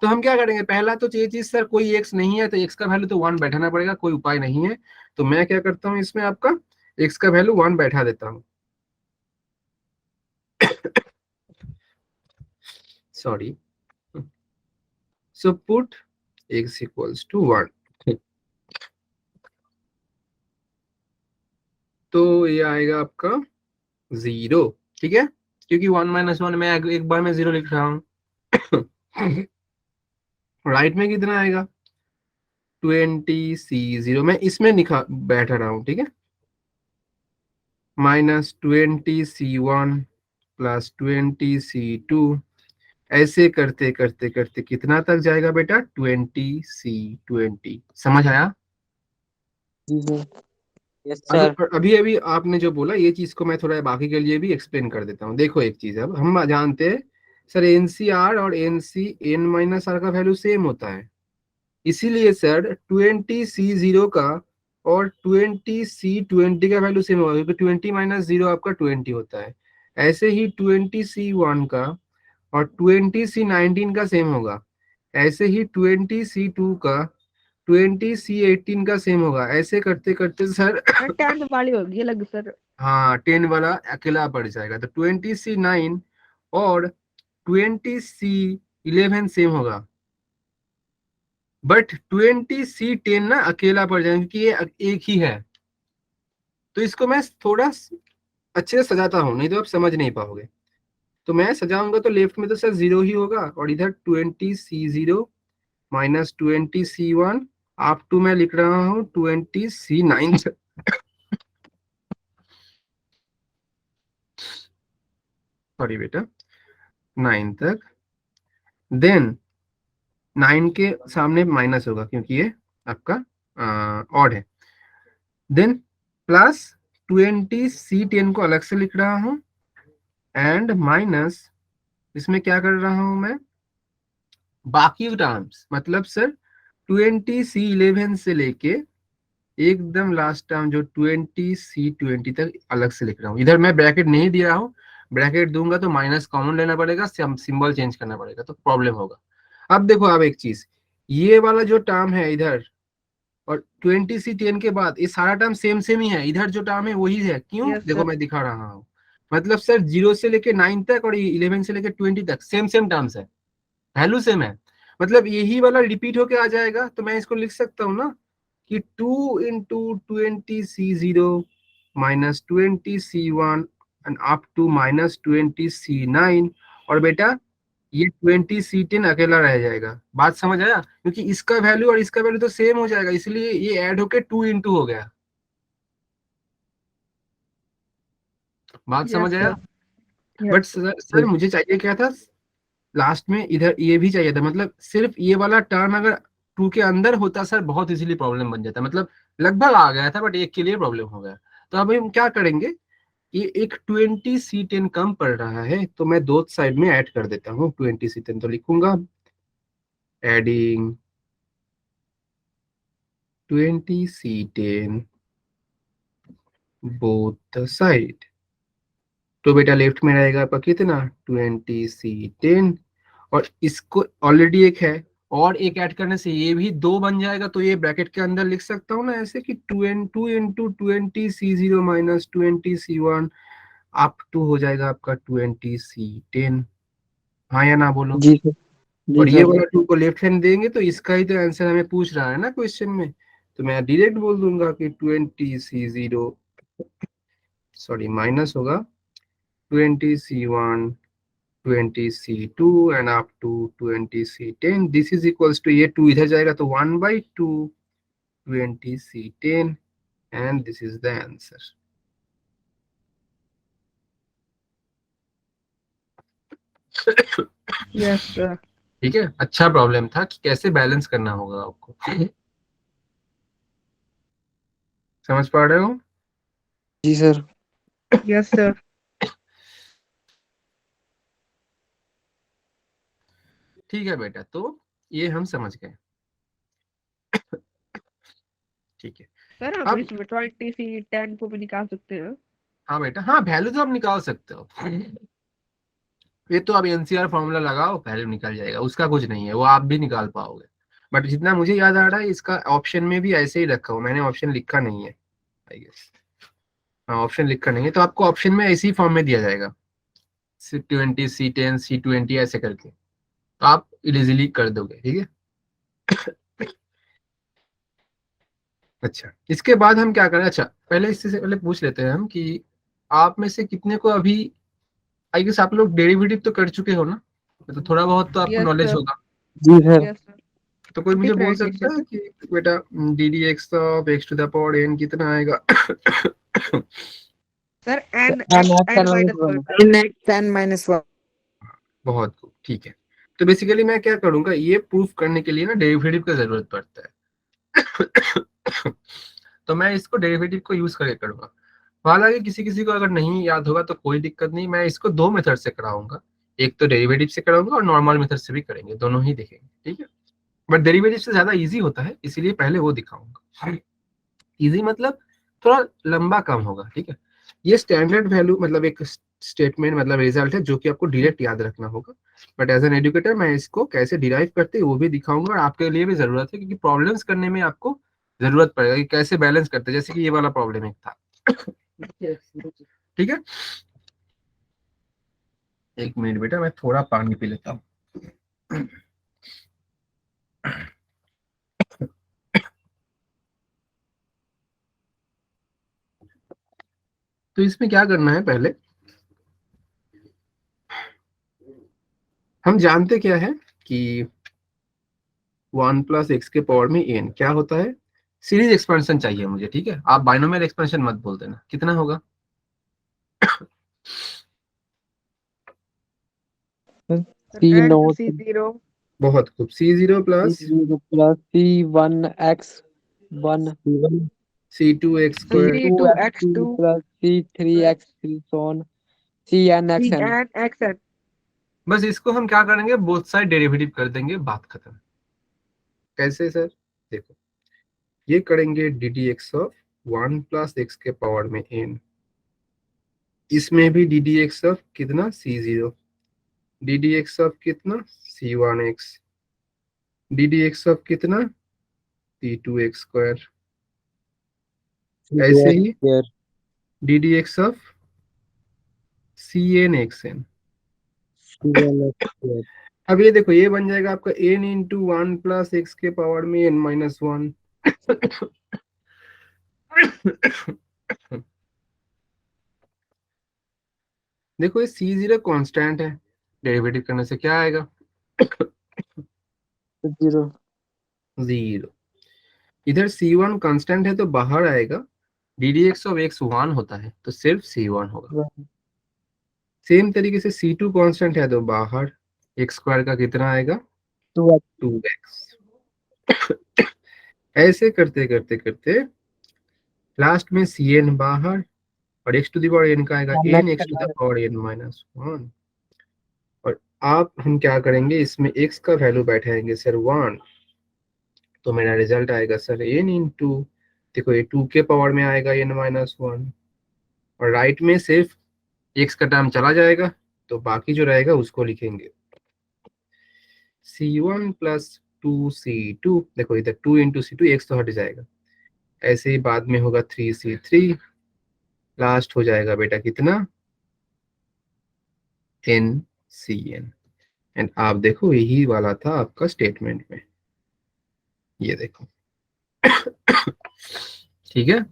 तो हम क्या करेंगे, पहला तो ये चीज सर कोई एक्स नहीं है तो एक्स का वैल्यू तो 1 बैठाना पड़ेगा, कोई उपाय नहीं है। तो मैं क्या करता हूँ इसमें, आपका एक्स का वैल्यू 1 बैठा देता हूँ, sorry. So put x equals to 1, तो ये आएगा आपका 0, ठीक है, क्योंकि 1 - 1 मैं एक बार में 0 लिख रहा हूँ। राइट में कितना आएगा, 20C0, मैं इसमें लिखा बैठा रहा हूँ, ठीक है, -20C1 प्लस 20C2, ऐसे करते करते करते कितना तक जाएगा बेटा, 20C20। समझ आया। जी सर। Yes sir. अगर अभी अभी आपने जो बोला ये चीज को मैं थोड़ा बाकी के लिए भी एक्सप्लेन कर देता हूँ। देखो एक चीज, अब हम जानते हैं सर NCR और NC(n-r) का वैल्यू सेम होता है, इसीलिए सर 20C0 का और 20C20 का वैल्यू सेम होगा, क्योंकि 20 - 0 आपका 20 होता है। ऐसे ही 20C1 का और 20C19 का सेम होगा, ऐसे ही 20C2 का 20C18 का सेम होगा, ऐसे करते करते सर 10th वाली होगी अलग सर। हाँ 10 वाला अकेला पड़ जाएगा, तो 20C9 और 20C11 सेम होगा, बट 20C10 ना अकेला पड़ जाएगा, क्योंकि ये एक ही है। तो इसको मैं थोड़ा अच्छे से सजाता हूँ, नहीं तो आप समझ नहीं पाओगे। तो मैं सजाऊंगा तो लेफ्ट में तो सर 0 ही होगा, और इधर 20C0 -20C1 अप टू मैं लिख रहा हूँ 20C9, सॉरी बेटा, 9 तक। देन 9 के सामने माइनस होगा क्योंकि ये आपका ऑड है। देन प्लस 20C10 को अलग से लिख रहा हूँ, एंड माइनस इसमें क्या कर रहा हूँ मैं, बाकी टर्म्स, मतलब सर 20C11 से लेके एकदम लास्ट टर्म जो 20C20 तक अलग से लिख रहा हूँ। इधर मैं ब्रैकेट नहीं दिया हूँ, ब्रैकेट दूंगा तो माइनस कॉमन लेना पड़ेगा, सिंबल चेंज करना पड़ेगा, तो प्रॉब्लम होगा। अब देखो, अब एक चीज, ये वाला जो टर्म है इधर और 20C10 के बाद ये सारा टर्म सेम सेम ही है, इधर जो टर्म है वही है। क्यों, यस देखो सर। मैं दिखा रहा हूँ, मतलब सर 0 से लेके 9 तक और 11 से लेके 20 तक सेम सेम टर्म्स है, वैल्यू सेम है, मतलब यही वाला रिपीट होके आ जाएगा। तो मैं इसको लिख सकता हूँ ना कि 2 into 20C0 -20C1 and up to -20C9, और बेटा ये 20C10 अकेला रह जाएगा। बात समझ आया, क्योंकि इसका वैल्यू और इसका वैल्यू तो सेम हो जाएगा, इसलिए ये ऐड होके 2 इंटू हो गया। बात समझ यस आया। सर। बट यस सर मुझे चाहिए क्या था, लास्ट में इधर ये भी चाहिए था, मतलब सिर्फ ये वाला टर्म अगर 2 के अंदर होता सर बहुत इजीली प्रॉब्लम बन जाता, मतलब लगभग आ गया था, बट एक के लिए प्रॉब्लम हो गया। तो अब हम क्या करेंगे, ये एक 20C10 कम पड़ रहा है, तो मैं दो साइड में ऐड कर देता हूँ 20C10, तो लिखूंगा एडिंग 20C10 बोथ साइड। तो बेटा लेफ्ट में रहेगा आपका कितना, 20C10, और इसको ऑलरेडी एक है, और एक ऐड करने से ये भी 2 बन जाएगा, तो ये ब्रैकेट के अंदर लिख सकता हूँ ना ऐसे कि 2 into 20C0 -20C1 up to हो जाएगा आपका 20C10। हाँ या ना बोलो। जी सर। जी और ये सर। वाला 2 को लेफ्ट हैंड देंगे तो इसका ही तो आंसर हमें पूछ रहा है ना क्वेश्चन में, तो मैं डायरेक्ट बोल दूंगा कि 20C0, सॉरी माइनस होगा 20C1 20C2 and up to 20C10, this is equals to, ये 2 इधर जाएगा तो 1/2 20C10, and this is the answer. Yes sir. ठीक है, अच्छा प्रॉब्लम था कि कैसे बैलेंस करना होगा आपको। समझ पा रहे हो? जी सर। Yes sir. ठीक है बेटा, तो ये हम समझ गए। ठीक है, सर हम अब इसमें 20 से 10 को भी निकाल सकते हैं। हाँ बेटा, हाँ वैल्यू तो आप निकाल सकते हो। ये तो आप एनसीआर फॉर्मूला लगाओ, वैल्यू निकल जाएगा, उसका कुछ नहीं है, वो आप भी निकाल पाओगे। बट जितना मुझे याद आ रहा है, इसका ऑप्शन में भी ऐसे ही रखा हो, मैंने ऑप्शन लिखा नहीं है आई गेस। हाँ, ऑप्शन लिखा नहीं है, तो आपको ऑप्शन में ऐसी फॉर्म में दिया जाएगा, C20 C10 C20 ऐसे करके, तो आप इजीली कर दोगे। ठीक है, अच्छा इसके बाद हम क्या करें, अच्छा पहले इससे से पहले पूछ लेते हैं हम कि आप में से कितने को अभी, आई गेस आप लोग डेरिवेटिव तो कर चुके हो ना, तो थोड़ा बहुत तो आपको यस नॉलेज सर। होगा। जी सर। Yes sir. तो कोई मुझे बोल सकता है डिफरेंशिएशन। कि बेटा d D x of x to the power n कितना आएगा? Sir n n x n n minus minus one. 1। N x n minus one. बहुत खूब, ठीक है। तो बेसिकली मैं क्या करूंगा, ये प्रूफ करने के लिए ना डेरिवेटिव का जरूरत पड़ता है। तो मैं इसको डेरिवेटिव को यूज करके करूंगा। हालांकि किसी किसी को अगर नहीं याद होगा तो कोई दिक्कत नहीं, मैं इसको दो मेथड से कराऊंगा, एक तो डेरिवेटिव से कराऊंगा और नॉर्मल मेथड से भी करेंगे, दोनों ही देखेंगे। ठीक है, बट डेरिवेटिव से ज्यादा इजी होता है, इसीलिए पहले वो दिखाऊंगा। इजी मतलब थोड़ा लंबा काम होगा। ठीक है, ये स्टैंडर्ड वैल्यू मतलब एक स्टेटमेंट मतलब रिजल्ट है जो कि आपको डायरेक्ट याद रखना होगा, बट एज एन एजुकेटर मैं इसको कैसे डिराइव करते हैं वो भी दिखाऊंगा, और आपके लिए भी जरूरत है क्योंकि प्रॉब्लम्स करने में आपको जरूरत पड़ेगा कि कैसे बैलेंस करते हैं, जैसे कि ये वाला प्रॉब्लम एक था। ठीक है, एक मिनट बेटा, मैं थोड़ा पानी पी लेता हूँ। तो इसमें क्या करना है, पहले हम जानते क्या है कि 1 + x के पावर में n क्या होता है, सीरीज एक्सपेंशन चाहिए मुझे। ठीक है, आप बाइनोमियल एक्सपेंशन मत बोल देना, कितना होगा? सी n नोट c0 बहुत खूब, C0 c plus zero plus c one x one C2 x c square. Two c2 x two x2 plus c three x three so on c n x n. cn xn। बस इसको हम क्या करेंगे, both side derivative कर देंगे, बात खत्म। कैसे सर? देखो, ये करेंगे D D x of 1 + x के पावर में n, इसमें भी डी डी एक्स ऑफ कितना C0, D D x of कितना C1x, D D x of कितना C2 x स्क्वायर, ऐसे ही D D x of CN xn। अब ये देखो, ये बन जाएगा आपका n × 1 + x के पावर में n-1। देखो ये C0 कांस्टेंट है, डेरिवेटिव करने से क्या आएगा? जीरो। 0। इधर C1 कांस्टेंट है तो बाहर आएगा, D D x of x 1 होता है तो सिर्फ C1 होगा। सेम तरीके से C2 कांस्टेंट है तो बाहर x स्क्वायर का कितना आएगा, टू 2x। ऐसे करते करते करते लास्ट में Cn बाहर, और x to the power n का आएगा n x to the power n-1। और आप हम क्या करेंगे, इसमें x का वैल्यू बैठाएंगे सर 1, तो मेरा रिजल्ट आएगा सर n इंटू, देखो ये 2 के पावर में आएगा n-1, और राइट में सिर्फ x का टर्म चला जाएगा, तो बाकी जो रहेगा उसको लिखेंगे C1 + 2C2। देखो इधर 2 × C2, x तो हट जाएगा, ऐसे ही बाद में होगा 3C3, लास्ट हो जाएगा बेटा कितना, NCn। एंड आप देखो यही वाला था आपका स्टेटमेंट में, ये देखो। ठीक है,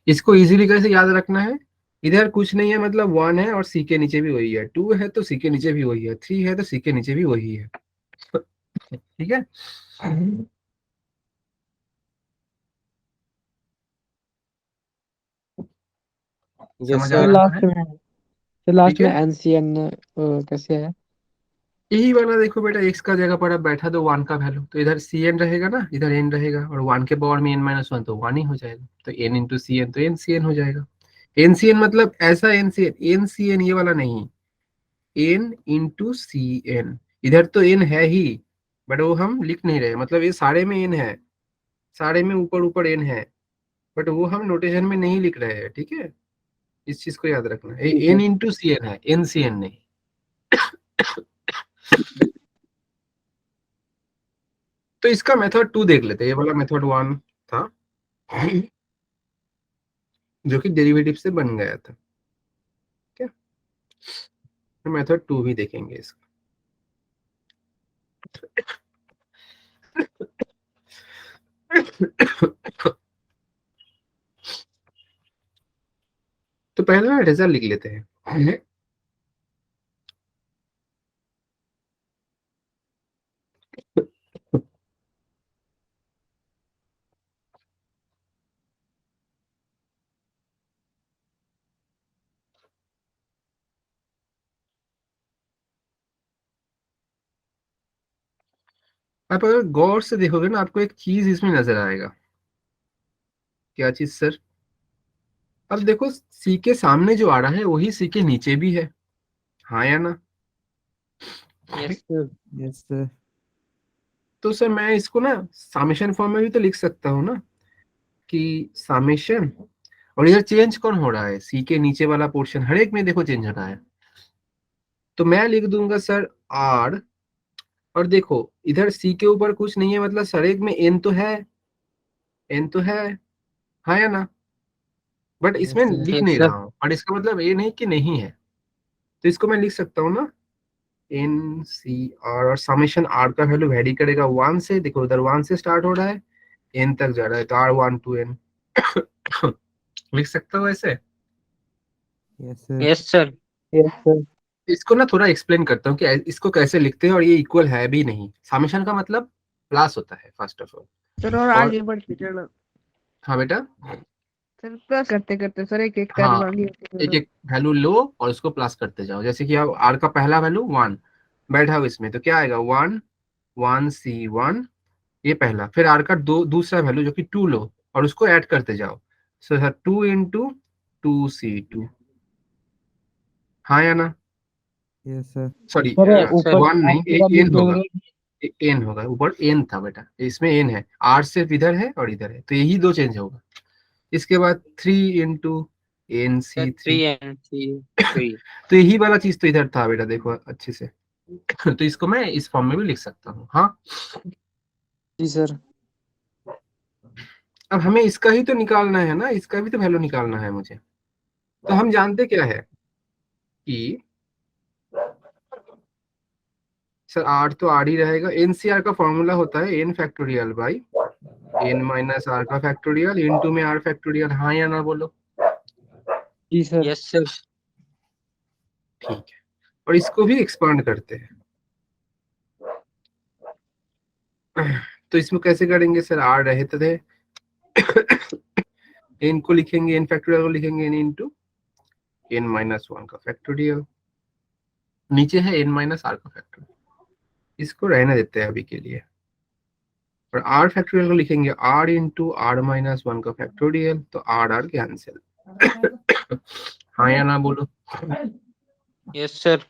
इसको इजीली कैसे याद रखना है, इधर कुछ नहीं है मतलब 1 है और C के नीचे भी वही है, 2 है तो C के नीचे भी वही है, 3 है तो C के नीचे भी वही है। ठीक है, समझ आ रहा लास्ट है? में लास्ट ठीक है, में एनसीएन कैसे है? यही वाला देखो बेटा, x का जगह पर अब बैठा दो 1 का वैल्यू, तो इधर cn रहेगा ना, इधर n रहेगा, और 1 के पावर में n-1 तो 1 ही हो जाएगा, तो n इंटू सी एन, तो ncn हो जाएगा। ncn मतलब ऐसा ncn ये वाला नहीं, n इंटू सी एन। इधर तो n है ही, बट वो हम लिख नहीं रहे, मतलब ये सारे में n है, सारे में ऊपर ऊपर n है, बट वो हम नोटेशन में नहीं लिख रहे हैं, ठीक है, इस चीज को याद रखना, ये n इंटू सी एन है, ncn नहीं। तो इसका मेथड 2 देख लेते हैं, ये वाला मेथड 1 था जो कि डेरिवेटिव से बन गया था, क्या, तो मेथड 2 भी देखेंगे इसका। तो पहला रिजल्ट लिख लेते हैं। आप अगर गौर से देखोगे ना, आपको एक चीज इसमें नजर आएगा। क्या चीज सर? अब देखो, सी के सामने जो आ रहा है वही सी के नीचे भी है, हाँ या ना? Yes sir. Yes, sir. तो सर मैं इसको ना सामेशन फॉर्म में भी तो लिख सकता हूँ ना, कि सामेशन, और इधर चेंज कौन हो रहा है, सी के नीचे वाला पोर्शन हर एक में देखो चेंज हो रहा है, तो मैं लिख दूंगा सर आर, और देखो इधर सी के ऊपर कुछ नहीं है, मतलब सर एक में एन तो है, एन तो है, हाँ या ना? बट Yes, इसमें sir. लिख यस नहीं सर। रहा हूँ, और इसका मतलब ये नहीं कि नहीं है, तो इसको मैं लिख सकता हूँ ना, एन सी आर, और समेशन आर का वैल्यू वेरी करेगा 1 से, देखो उधर 1 से स्टार्ट हो रहा है, एन तक जा रहा है, तो आर 1 टू एन लिख सकता हूँ ऐसे। Yes, sir. Yes sir. Yes sir. इसको ना थोड़ा एक्सप्लेन करता हूँ कि इसको कैसे लिखते हैं, और ये इक्वल है भी नहीं, समेशन का मतलब प्लस होता है फर्स्ट ऑफ ऑल। सर और और आगे बढ़ते चलो हाँ बेटा, सर, प्लस करते करते सर एक एक हाँ, टर्म आगे होते एक चलो। एक वैल्यू लो और उसको प्लस करते जाओ, जैसे कि अब आर का पहला वैल्यू 1 बैठा हुआ इसमें, तो क्या आएगा 1 1 सी 1, ये पहला, फिर आर का दूसरा वैल्यू जो कि 2 लो और उसको ऐड करते जाओ, सो सर 2 इंटू 2C2, हाँ या ना? Yes, sir. Sorry sir yes sir. ऊपर 1 नहीं, आपके वाली एन होगा, फेवरेट। एन होगा, ऊपर एन था बेटा, इसमें एन है, आर सिर्फ इधर है और इधर है, तो यही दो चेंज होगा। इसके बाद 3 into n sir c 3 three, and 3। तो यही वाला चीज तो इधर था बेटा, देखो अच्छे से तो इसको मैं इस फॉर्म में भी लिख सकता हूँ, हाँ। जी सर। अब हमें इसका ही तो निकालना है ना, इसका भी तो वैल्यू निकालना है मुझे, तो हम जानते क्या है कि सर आर तो आर ही रहेगा, एनसीआर का फॉर्मूला होता है n factorial by n minus r का फैक्टोरियल इनटू में आर फैक्टोरियल, हाँ या ना बोलो? जी सर। Yes sir. ठीक है, और इसको भी एक्सपांड करते हैं, तो इसमें कैसे करेंगे सर, आर रहे थे, एन को लिखेंगे, एन फैक्टोरियल को लिखेंगे एन इंटू एन माइनस 1 का फैक्टोरियल, नीचे है एन माइनस आर का फैक्टोरियल, इसको रहने देते हैं अभी के लिए, और आर फैक्टोरियल को लिखेंगे आर इंटू आर माइनस 1 का फैक्टोरियल, तो आर आर कैंसिल, हाँ या ना बोलो? Yes sir.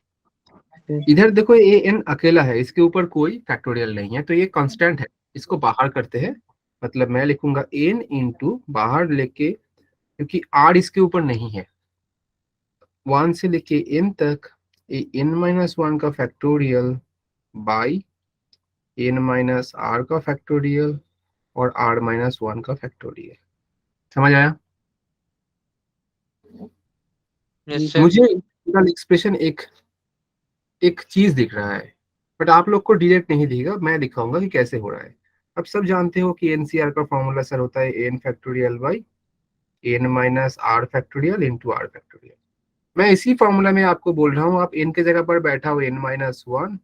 इधर देखो ये एन अकेला है, इसके ऊपर कोई फैक्टोरियल नहीं है, तो ये कांस्टेंट है, इसको बाहर करते हैं, मतलब मैं लिखूंगा एन इंटू बाहर लेके, क्योंकि आर इसके ऊपर नहीं है, 1 से लेके एन तक, एन माइनस 1 का factorial by n minus r का फैक्टोरियल और आर माइनस 1 का फैक्टोरियल, समझ आया? Yes sir. मुझे एक्सप्रेशन एक एक चीज दिख रहा है, बट आप लोग को डायरेक्ट नहीं दिखेगा, मैं दिखाऊंगा कि कैसे हो रहा है। अब सब जानते हो कि एनसीआर का फॉर्मूला सर होता है n factorial by n minus r factorial into r factorial, मैं इसी फॉर्मूला में आपको बोल रहा हूँ, आप एन के जगह पर बैठा हो एन माइनस 1,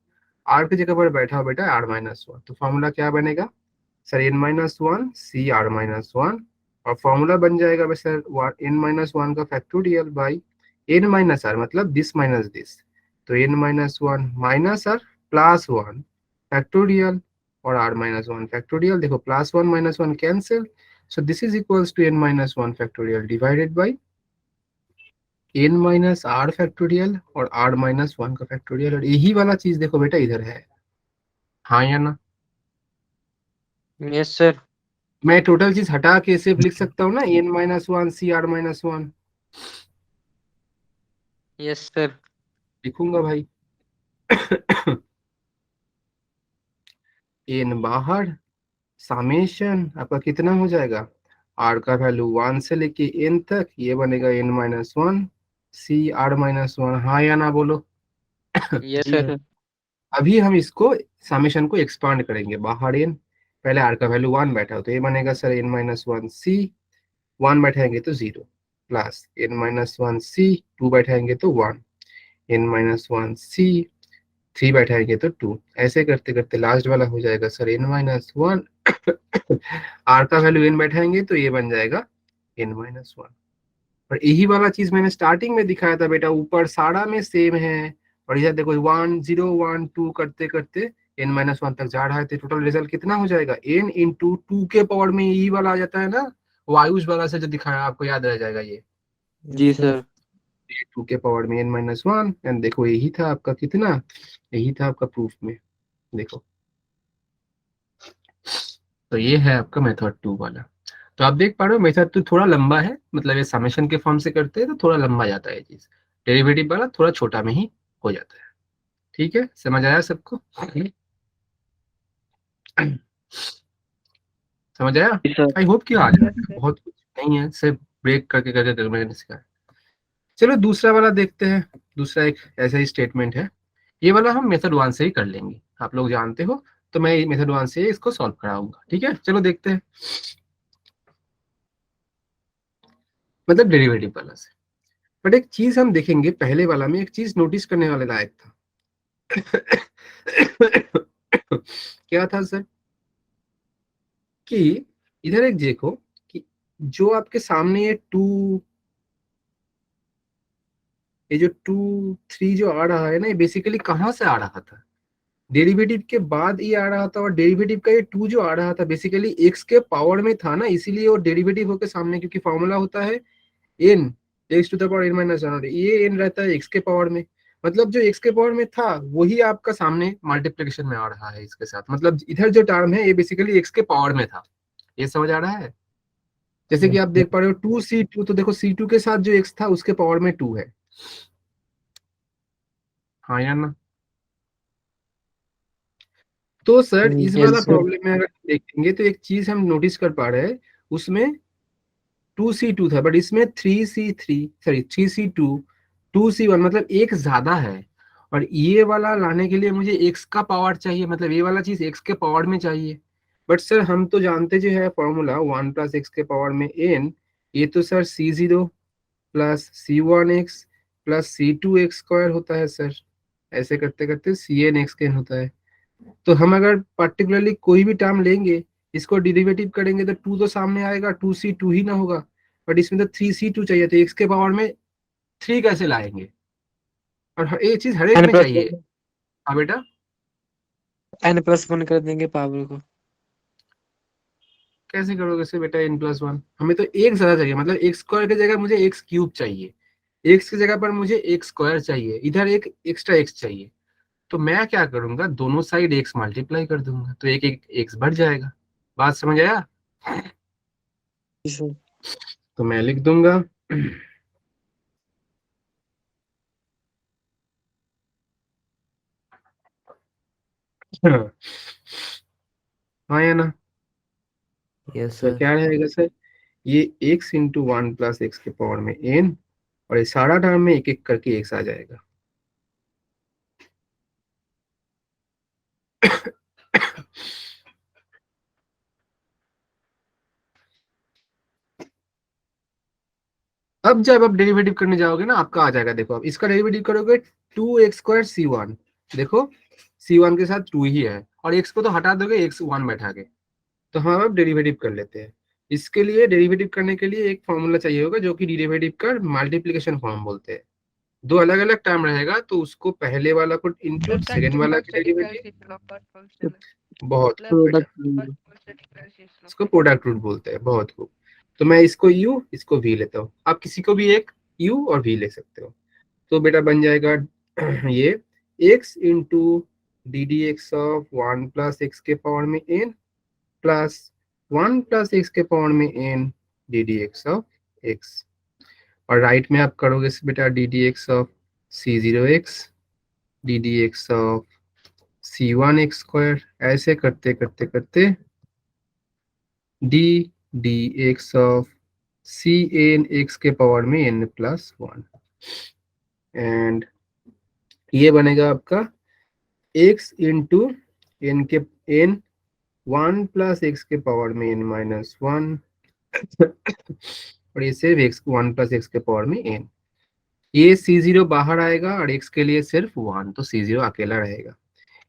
आर की जगह पर बैठा हो बेटा आर माइनस 1, तो फॉर्मूला क्या बनेगा sir, n minus 1 c r minus 1, और फॉर्मूला बन जाएगा बस सर एन माइनस 1 का factorial by n minus r, मतलब दिस माइनस दिस, तो n minus 1 minus r +1 factorial और r-1 फैक्टोरियल। देखो +1 -1 cancel, so this is equals to n-1 factorial divided by n-r factorial और r-1 का factorial. और यही वाला चीज देखो बेटा इधर है, हाँ या ना? Yes sir. मैं टोटल चीज हटा के सिर्फ लिख सकता हूँ ना n-1 c r-1 yes sir. लिखूंगा भाई। n बाहर, समेशन आपका कितना हो जाएगा, r का वैल्यू 1 से लेके n तक, ये बनेगा n-1 c r-1, हाँ या ना बोलो? यस जी सर। सर। अभी हम इसको समेशन को एक्सपांड करेंगे, बाहर n, पहले r का वैल्यू 1 बैठा हो तो ये बनेगा सर n-1 c, 1 बैठाएंगे तो 0, प्लस n-1 c, 2 बैठाएंगे तो 1, n-1 c, 3 बैठाएंगे तो 2, ऐसे करते करते लास्ट वाला हो जाएगा सर n-1, r का वैल्यू n बैठाएंगे तो ये बन जाएगा n-1। और यही वाला चीज मैंने स्टार्टिंग में दिखाया था बेटा, ऊपर सारा में सेम है, और इधर देखो 1 0 1 2 करते करते n-1 तक जा रहा है, तो टोटल रिजल्ट कितना हो जाएगा, n इंटू 2 के पावर में यही वाला आ जाता है ना, वायुस वाला से जो दिखाया आपको याद रह जाएगा ये, जी सर। 2 के पावर में n-1, एंड देखो यही था आपका कितना, यही था आपका प्रूफ में, देखो। तो ये है आपका मेथड 2 वाला। तो आप देख पा रहे हो मेथड 2 थोड़ा लंबा है, मतलब ये समेशन के फॉर्म से करते हैं तो थोड़ा लंबा जाता है चीज, डेरिवेटिव वाला थोड़ा छोटा में ही हो जाता है। ठीक है, समझ आया सबको? समझ आया? जी सर। आई होप कि आ जाएगा, बहुत कुछ नहीं है, सिर्फ ब्रेक करके करके मैंने सिखाया। चलो दूसरा वाला देखते हैं। दूसरा एक ऐसा ही स्टेटमेंट है, ये वाला हम मेथड 1 से ही कर लेंगे, आप लोग जानते हो, तो मैं मेथड 1 से इसको सॉल्व कराऊंगा। ठीक है, चलो देखते हैं, मतलब डेरिवेटिव वाला से। बट एक चीज हम देखेंगे, पहले वाला में एक चीज नोटिस करने वाले लायक था। क्या था सर, कि इधर एक देखो कि जो आपके सामने ये जो 2 3 जो आ रहा है ना, ये बेसिकली कहाँ से आ रहा था, डेरिवेटिव के बाद ये आ रहा था, और डेरिवेटिव का ये 2 जो आ रहा था बेसिकली x के पावर में था ना, इसीलिए वो डेरिवेटिव होकर सामने, क्योंकि फॉर्मूला होता है n x to the power n-1, ये n रहता है x के पावर में, मतलब जो x के पावर में था वही आपका सामने मल्टीप्लिकेशन में आ रहा है इसके साथ, मतलब इधर जो टर्म है ये बेसिकली x के पावर में था। ये समझ आ रहा है? जैसे कि आप देख पा रहे हो 2c2, तो देखो c2 के साथ जो x था उसके पावर में 2 है, हाँ या ना? तो सर इस वाला यस सर। प्रॉब्लम में अगर देखेंगे तो एक चीज हम नोटिस कर पा रहे हैं, उसमें 2c2 था, बट इसमें 3c3, सॉरी 3c2 2c1, मतलब एक ज्यादा है, और ये वाला लाने के लिए मुझे x का पावर चाहिए, मतलब ये वाला चीज x के पावर में चाहिए। बट सर हम तो जानते जो है फॉर्मूला 1 + x के पावर में n, ये तो सर c0 + c1x + c2x² होता है सर, ऐसे करते करते cnxn होता है। तो हम अगर पर्टिकुलरली कोई भी टर्म लेंगे, इसको डेरिवेटिव करेंगे तो 2 तो सामने आएगा, 2c2 ही ना होगा, बट इसमें तो 3c2 चाहिए, तो x के पावर में 3 कैसे लाएंगे, और एक चीज हर एक n में प्लस चाहिए। हाँ बेटा, n+1 कर देंगे पावर को। कैसे करोगे से बेटा n+1, हमें तो एक ज्यादा चाहिए, मतलब x² की जगह मुझे x³ चाहिए, x की जगह पर मुझे x² चाहिए, इधर एक एक्स्ट्रा x चाहिए, तो मैं क्या करूंगा, दोनों साइड x मल्टीप्लाई कर दूंगा, तो एक एक x बढ़ जाएगा। बात समझ आया? जी सर। तो मैं लिख दूंगा हाँ या ना? यस तो सर। क्या रहेगा सर, ये x इंटू 1 + x के पावर में n, और ये सारा टर्म में एक एक करके x आ जाएगा। अब जब आप डेरिवेटिव करने जाओगे ना, आपका आ जाएगा, देखो अब इसका डेरिवेटिव करोगे 2x² c1, देखो c1 के साथ 2 ही है, और x को तो हटा दोगे, x1 बैठा के, तो हम अब डेरिवेटिव कर लेते हैं। इसके लिए डेरिवेटिव करने के लिए एक फॉर्मूला चाहिए होगा, जो कि डेरिवेटिव का मल्टीप्लिकेशन फॉर्म बोलते हैं, दो अलग अलग टर्म रहेगा तो उसको पहले वाला को इंटू सेकेंड वाला के डेरिवेटिव, बहुत खूब बेटा, प्रोडक्ट इसको प्रोडक्ट रूट बोलते हैं, बहुत खूब। तो मैं इसको u इसको v लेता हूँ, आप किसी को भी एक u और v ले सकते हो। तो बेटा बन जाएगा ये x into d D x of 1 plus x के पावर में n प्लस 1 प्लस एक्स के पावर में n d D x of x, और राइट में आप करोगे बेटा d D x of c0x d D x of c1x square, ऐसे करते करते करते d D x of c n x के पावर में n प्लस 1, एंड ये बनेगा आपका x इंटू एन के n 1 प्लस एक्स के पावर में n माइनस 1 और ये सिर्फ x 1 प्लस एक्स के पावर में n, ये c0 बाहर आएगा और x के लिए सिर्फ 1, तो c0 अकेला रहेगा।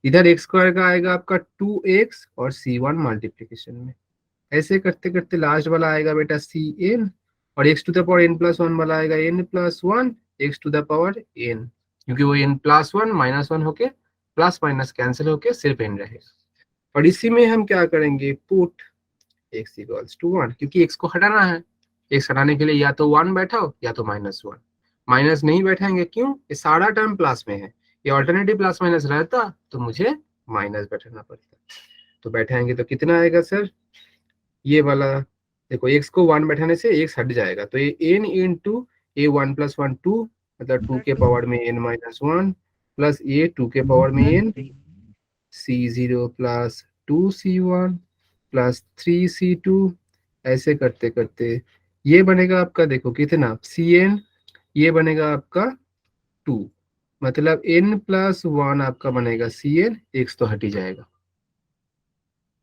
इधर x स्क्वायर का आएगा आपका 2x और c1 मल्टीप्लीकेशन में, ऐसे करते करते लास्ट वाला आएगा बेटा cn और x to the power n plus 1 वाला आएगा n plus 1 x to the power n, क्योंकि वो n प्लस 1 माइनस 1 होके प्लस माइनस कैंसिल होके सिर्फ n रहेगा। और इसी में हम क्या करेंगे, पुट x इक्वल्स टू 1, क्योंकि x को हटाना है, x हटाने के लिए या तो 1 बैठाओ या तो माइनस 1, माइनस नहीं बैठाएंगे, क्यों, ये सारा टर्म प्लस में है, ये ऑल्टरनेटिव प्लस माइनस रहता तो मुझे माइनस बैठाना पड़ता। तो बैठाएंगे तो कितना आएगा सर, ये वाला देखो x को 1 बैठाने से x हट जाएगा, तो ये n इंटू ए 1 प्लस 1 2, मतलब 2 के पावर में n माइनस 1 प्लस ए 2 के पावर में n c0 plus 2c1 plus 3c2, ऐसे करते करते ये बनेगा आपका देखो कितना cn, ये बनेगा आपका 2, मतलब n प्लस 1 आपका बनेगा cn, x तो हट ही जाएगा।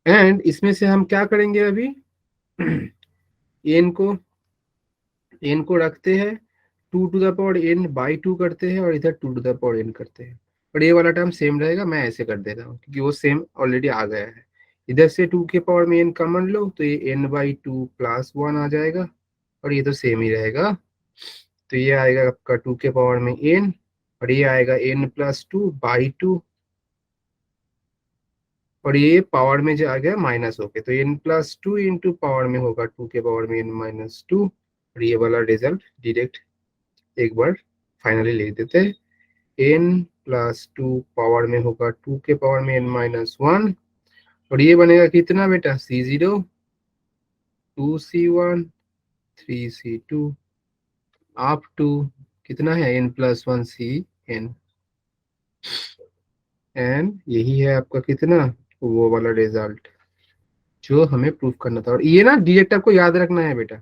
एंड इसमें से हम क्या करेंगे अभी n को रखते हैं 2 to the power n by 2 करते हैं और इधर 2 टू द पावर n करते हैं, और ये वाला टर्म सेम रहेगा, मैं ऐसे कर दे रहा हूँ क्योंकि वो सेम ऑलरेडी आ गया है। इधर से 2 के पावर में n कॉमन लो तो ये n बाई 2 प्लस 1 आ जाएगा, और ये तो सेम ही रहेगा, तो ये आएगा आपका 2 के पावर में n और ये आएगा n प्लस 2 बाई 2, और ये पावर में जो आ गया माइनस होके, तो n प्लस 2 इंटू पावर में होगा 2 के पावर में n माइनस 2, और ये वाला रिजल्ट डायरेक्ट एक बार फाइनली लिख देते हैं, n प्लस 2 पावर में होगा 2 के पावर में n माइनस 1, और ये बनेगा कितना बेटा c0 2c1 3c2 up to कितना है n प्लस 1 cn, एंड यही है आपका कितना वो वाला रिजल्ट जो हमें प्रूफ करना था। और ये ना डायरेक्ट आपको याद रखना है बेटा,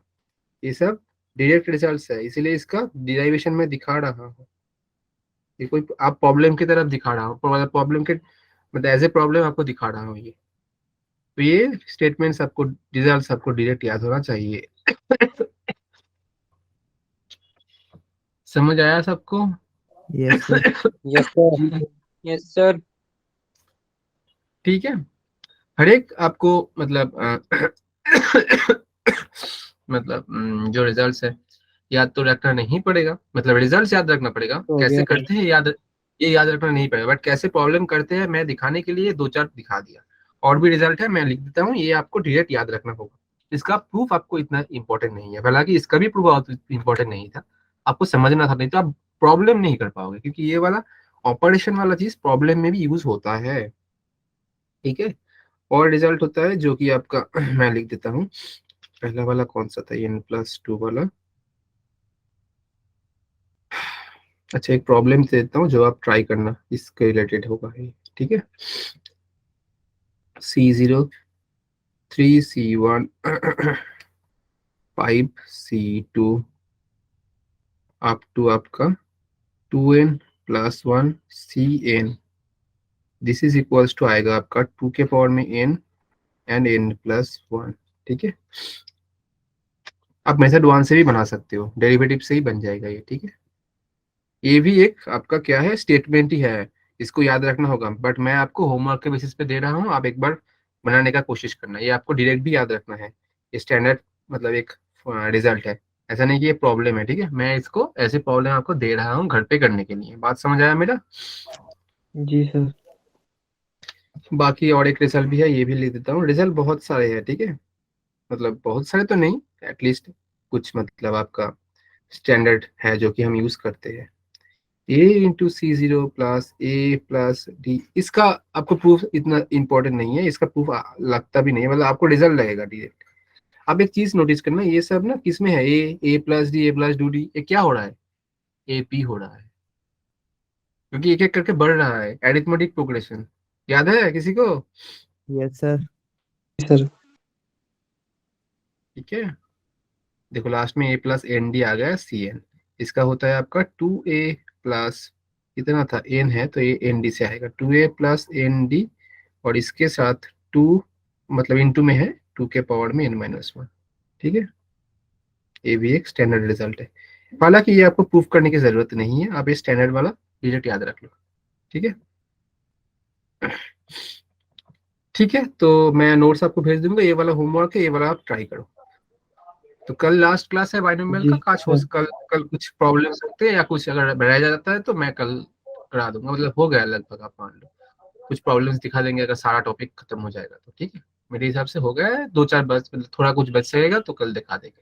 ये सब डायरेक्ट रिजल्ट्स है, इसीलिए इसका डिराइवेशन में दिखा रहा हूँ, ये कोई आप प्रॉब्लम की तरफ दिखा रहा हूँ, प्रॉब्लम के मतलब एज ए प्रॉब्लम आपको दिखा रहा हूँ ये, तो ये स्टेटमेंट्स आपको रिजल्ट्स आपको डायरेक्ट याद होना चाहिए। समझ आया सबको? Yes sir. Yes sir, yes sir. ठीक है, हर एक आपको मतलब मतलब जो रिजल्ट्स है याद तो रखना नहीं पड़ेगा, मतलब रिजल्ट्स याद रखना पड़ेगा, कैसे करते हैं ये याद रखना नहीं पड़ेगा, बट कैसे प्रॉब्लम करते हैं मैं दिखाने के लिए 2-4 दिखा दिया, और भी रिजल्ट है मैं लिख देता हूँ, ये आपको डायरेक्ट याद रखना होगा, इसका प्रूफ आपको इतना इंपॉर्टेंट नहीं है, हालांकि इसका भी प्रूफ बहुत इंपॉर्टेंट नहीं था, आपको समझना था, नहीं तो आप प्रॉब्लम नहीं कर पाओगे, क्योंकि ये वाला ऑपरेशन वाला चीज प्रॉब्लम में भी यूज होता है। ठीक है, और रिजल्ट होता है जो कि आपका मैं लिख देता हूँ, पहला वाला कौन सा था, n प्लस 2 वाला, अच्छा एक प्रॉब्लम दे देता हूँ जो आप ट्राई करना, इसके रिलेटेड होगा ये, ठीक है, c0 3c1 5c2 up to आपका 2n plus 1 cn, this is equals to आएगा आपका 2 के पावर में n एंड n प्लस 1। ठीक है, आप मेथड 1 से भी बना सकते हो, डेरिवेटिव से ही बन जाएगा ये। ठीक है, ये भी एक आपका क्या है, स्टेटमेंट ही है, इसको याद रखना होगा, बट मैं आपको होमवर्क के बेसिस पे दे रहा हूँ, आप एक बार बनाने का कोशिश करना, ये आपको डायरेक्ट भी याद रखना है, ये स्टैंडर्ड मतलब एक रिजल्ट है, ऐसा नहीं कि ये प्रॉब्लम है, ठीक है, मैं इसको ऐसे प्रॉब्लम आपको दे रहा हूँ घर पे करने के लिए। बात समझ आया मेरा? जी सर। बाकी और एक रिजल्ट भी है, ये भी लिख देता हूँ। रिजल्ट बहुत सारे हैं, ठीक है, मतलब बहुत सारे तो नहीं, एटलीस्ट कुछ मतलब आपका स्टैंडर्ड है जो कि हम यूज करते हैं। ए इंटू सी जीरो प्लस ए प्लस डी, इसका आपको प्रूफ इतना इंपॉर्टेंट नहीं है, इसका प्रूफ लगता भी नहीं है, मतलब आपको रिजल्ट लगेगा डायरेक्ट। अब एक चीज नोटिस करना, ये सब ना किस में है, ए प्लस डी, ए प्लस डी, ये क्या हो रहा है, ए पी हो रहा है, क्योंकि एक एक करके बढ़ रहा है, एरिथमेटिक प्रोग्रेशन। याद है किसी को? Yes sir. सर ठीक है, देखो लास्ट में ए प्लस एन डी आ गया, सी एन, इसका होता है आपका 2a प्लस, कितना था, एन है तो ये एन डी से आएगा, 2a प्लस एन डी, और इसके साथ 2 मतलब इनटू में है 2 के पावर में n-1, ठीक है। ये भी एक स्टैंडर्ड रिजल्ट है, हालांकि ये आपको प्रूफ करने की जरूरत नहीं है, आप ये स्टैंडर्ड वाला डिजिट याद रख लो, ठीक है। ठीक है, तो मैं नोट्स आपको भेज दूंगा, ये वाला होमवर्क है, ये वाला आप ट्राई करो। तो कल लास्ट क्लास है बाइनोमियल का, जी काश हो सर। कल कुछ प्रॉब्लम सकते हैं या कुछ अगर रह जाता है तो मैं कल करा दूंगा, मतलब हो गया लगभग, आप मान लो कुछ प्रॉब्लम्स दिखा देंगे अगर सारा टॉपिक खत्म हो जाएगा तो, ठीक है। मेरे हिसाब से हो गया है, 2-4 बस मतलब थोड़ा कुछ बच जाएगा तो कल दिखा देंगे।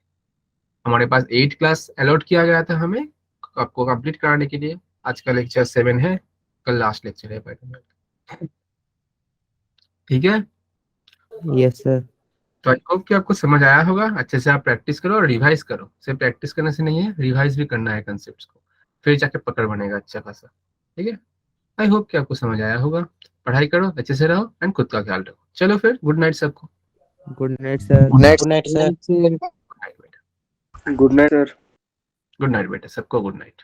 हमारे पास 8 क्लास अलॉट किया गया था हमें आपको कंप्लीट कराने के लिए, आज का लेक्चर 7 है, कल लास्ट लेक्चर है बाइनोमियल, ठीक है। Yes sir. तो आई होप कि आपको समझ आया होगा, अच्छे से आप प्रैक्टिस करो और रिवाइज करो, सिर्फ प्रैक्टिस करने से नहीं है, रिवाइज भी करना है कंसेप्ट को, फिर जाके पकड़ बनेगा अच्छा खासा, ठीक है। आई होप कि आपको समझ आया होगा, पढ़ाई करो, अच्छे से रहो एंड खुद का ख्याल रखो। चलो फिर, गुड नाइट सबको। Good night sir. Good night sir. Good night बेटा, good night sir. Good night बेटा, सबको गुड नाइट।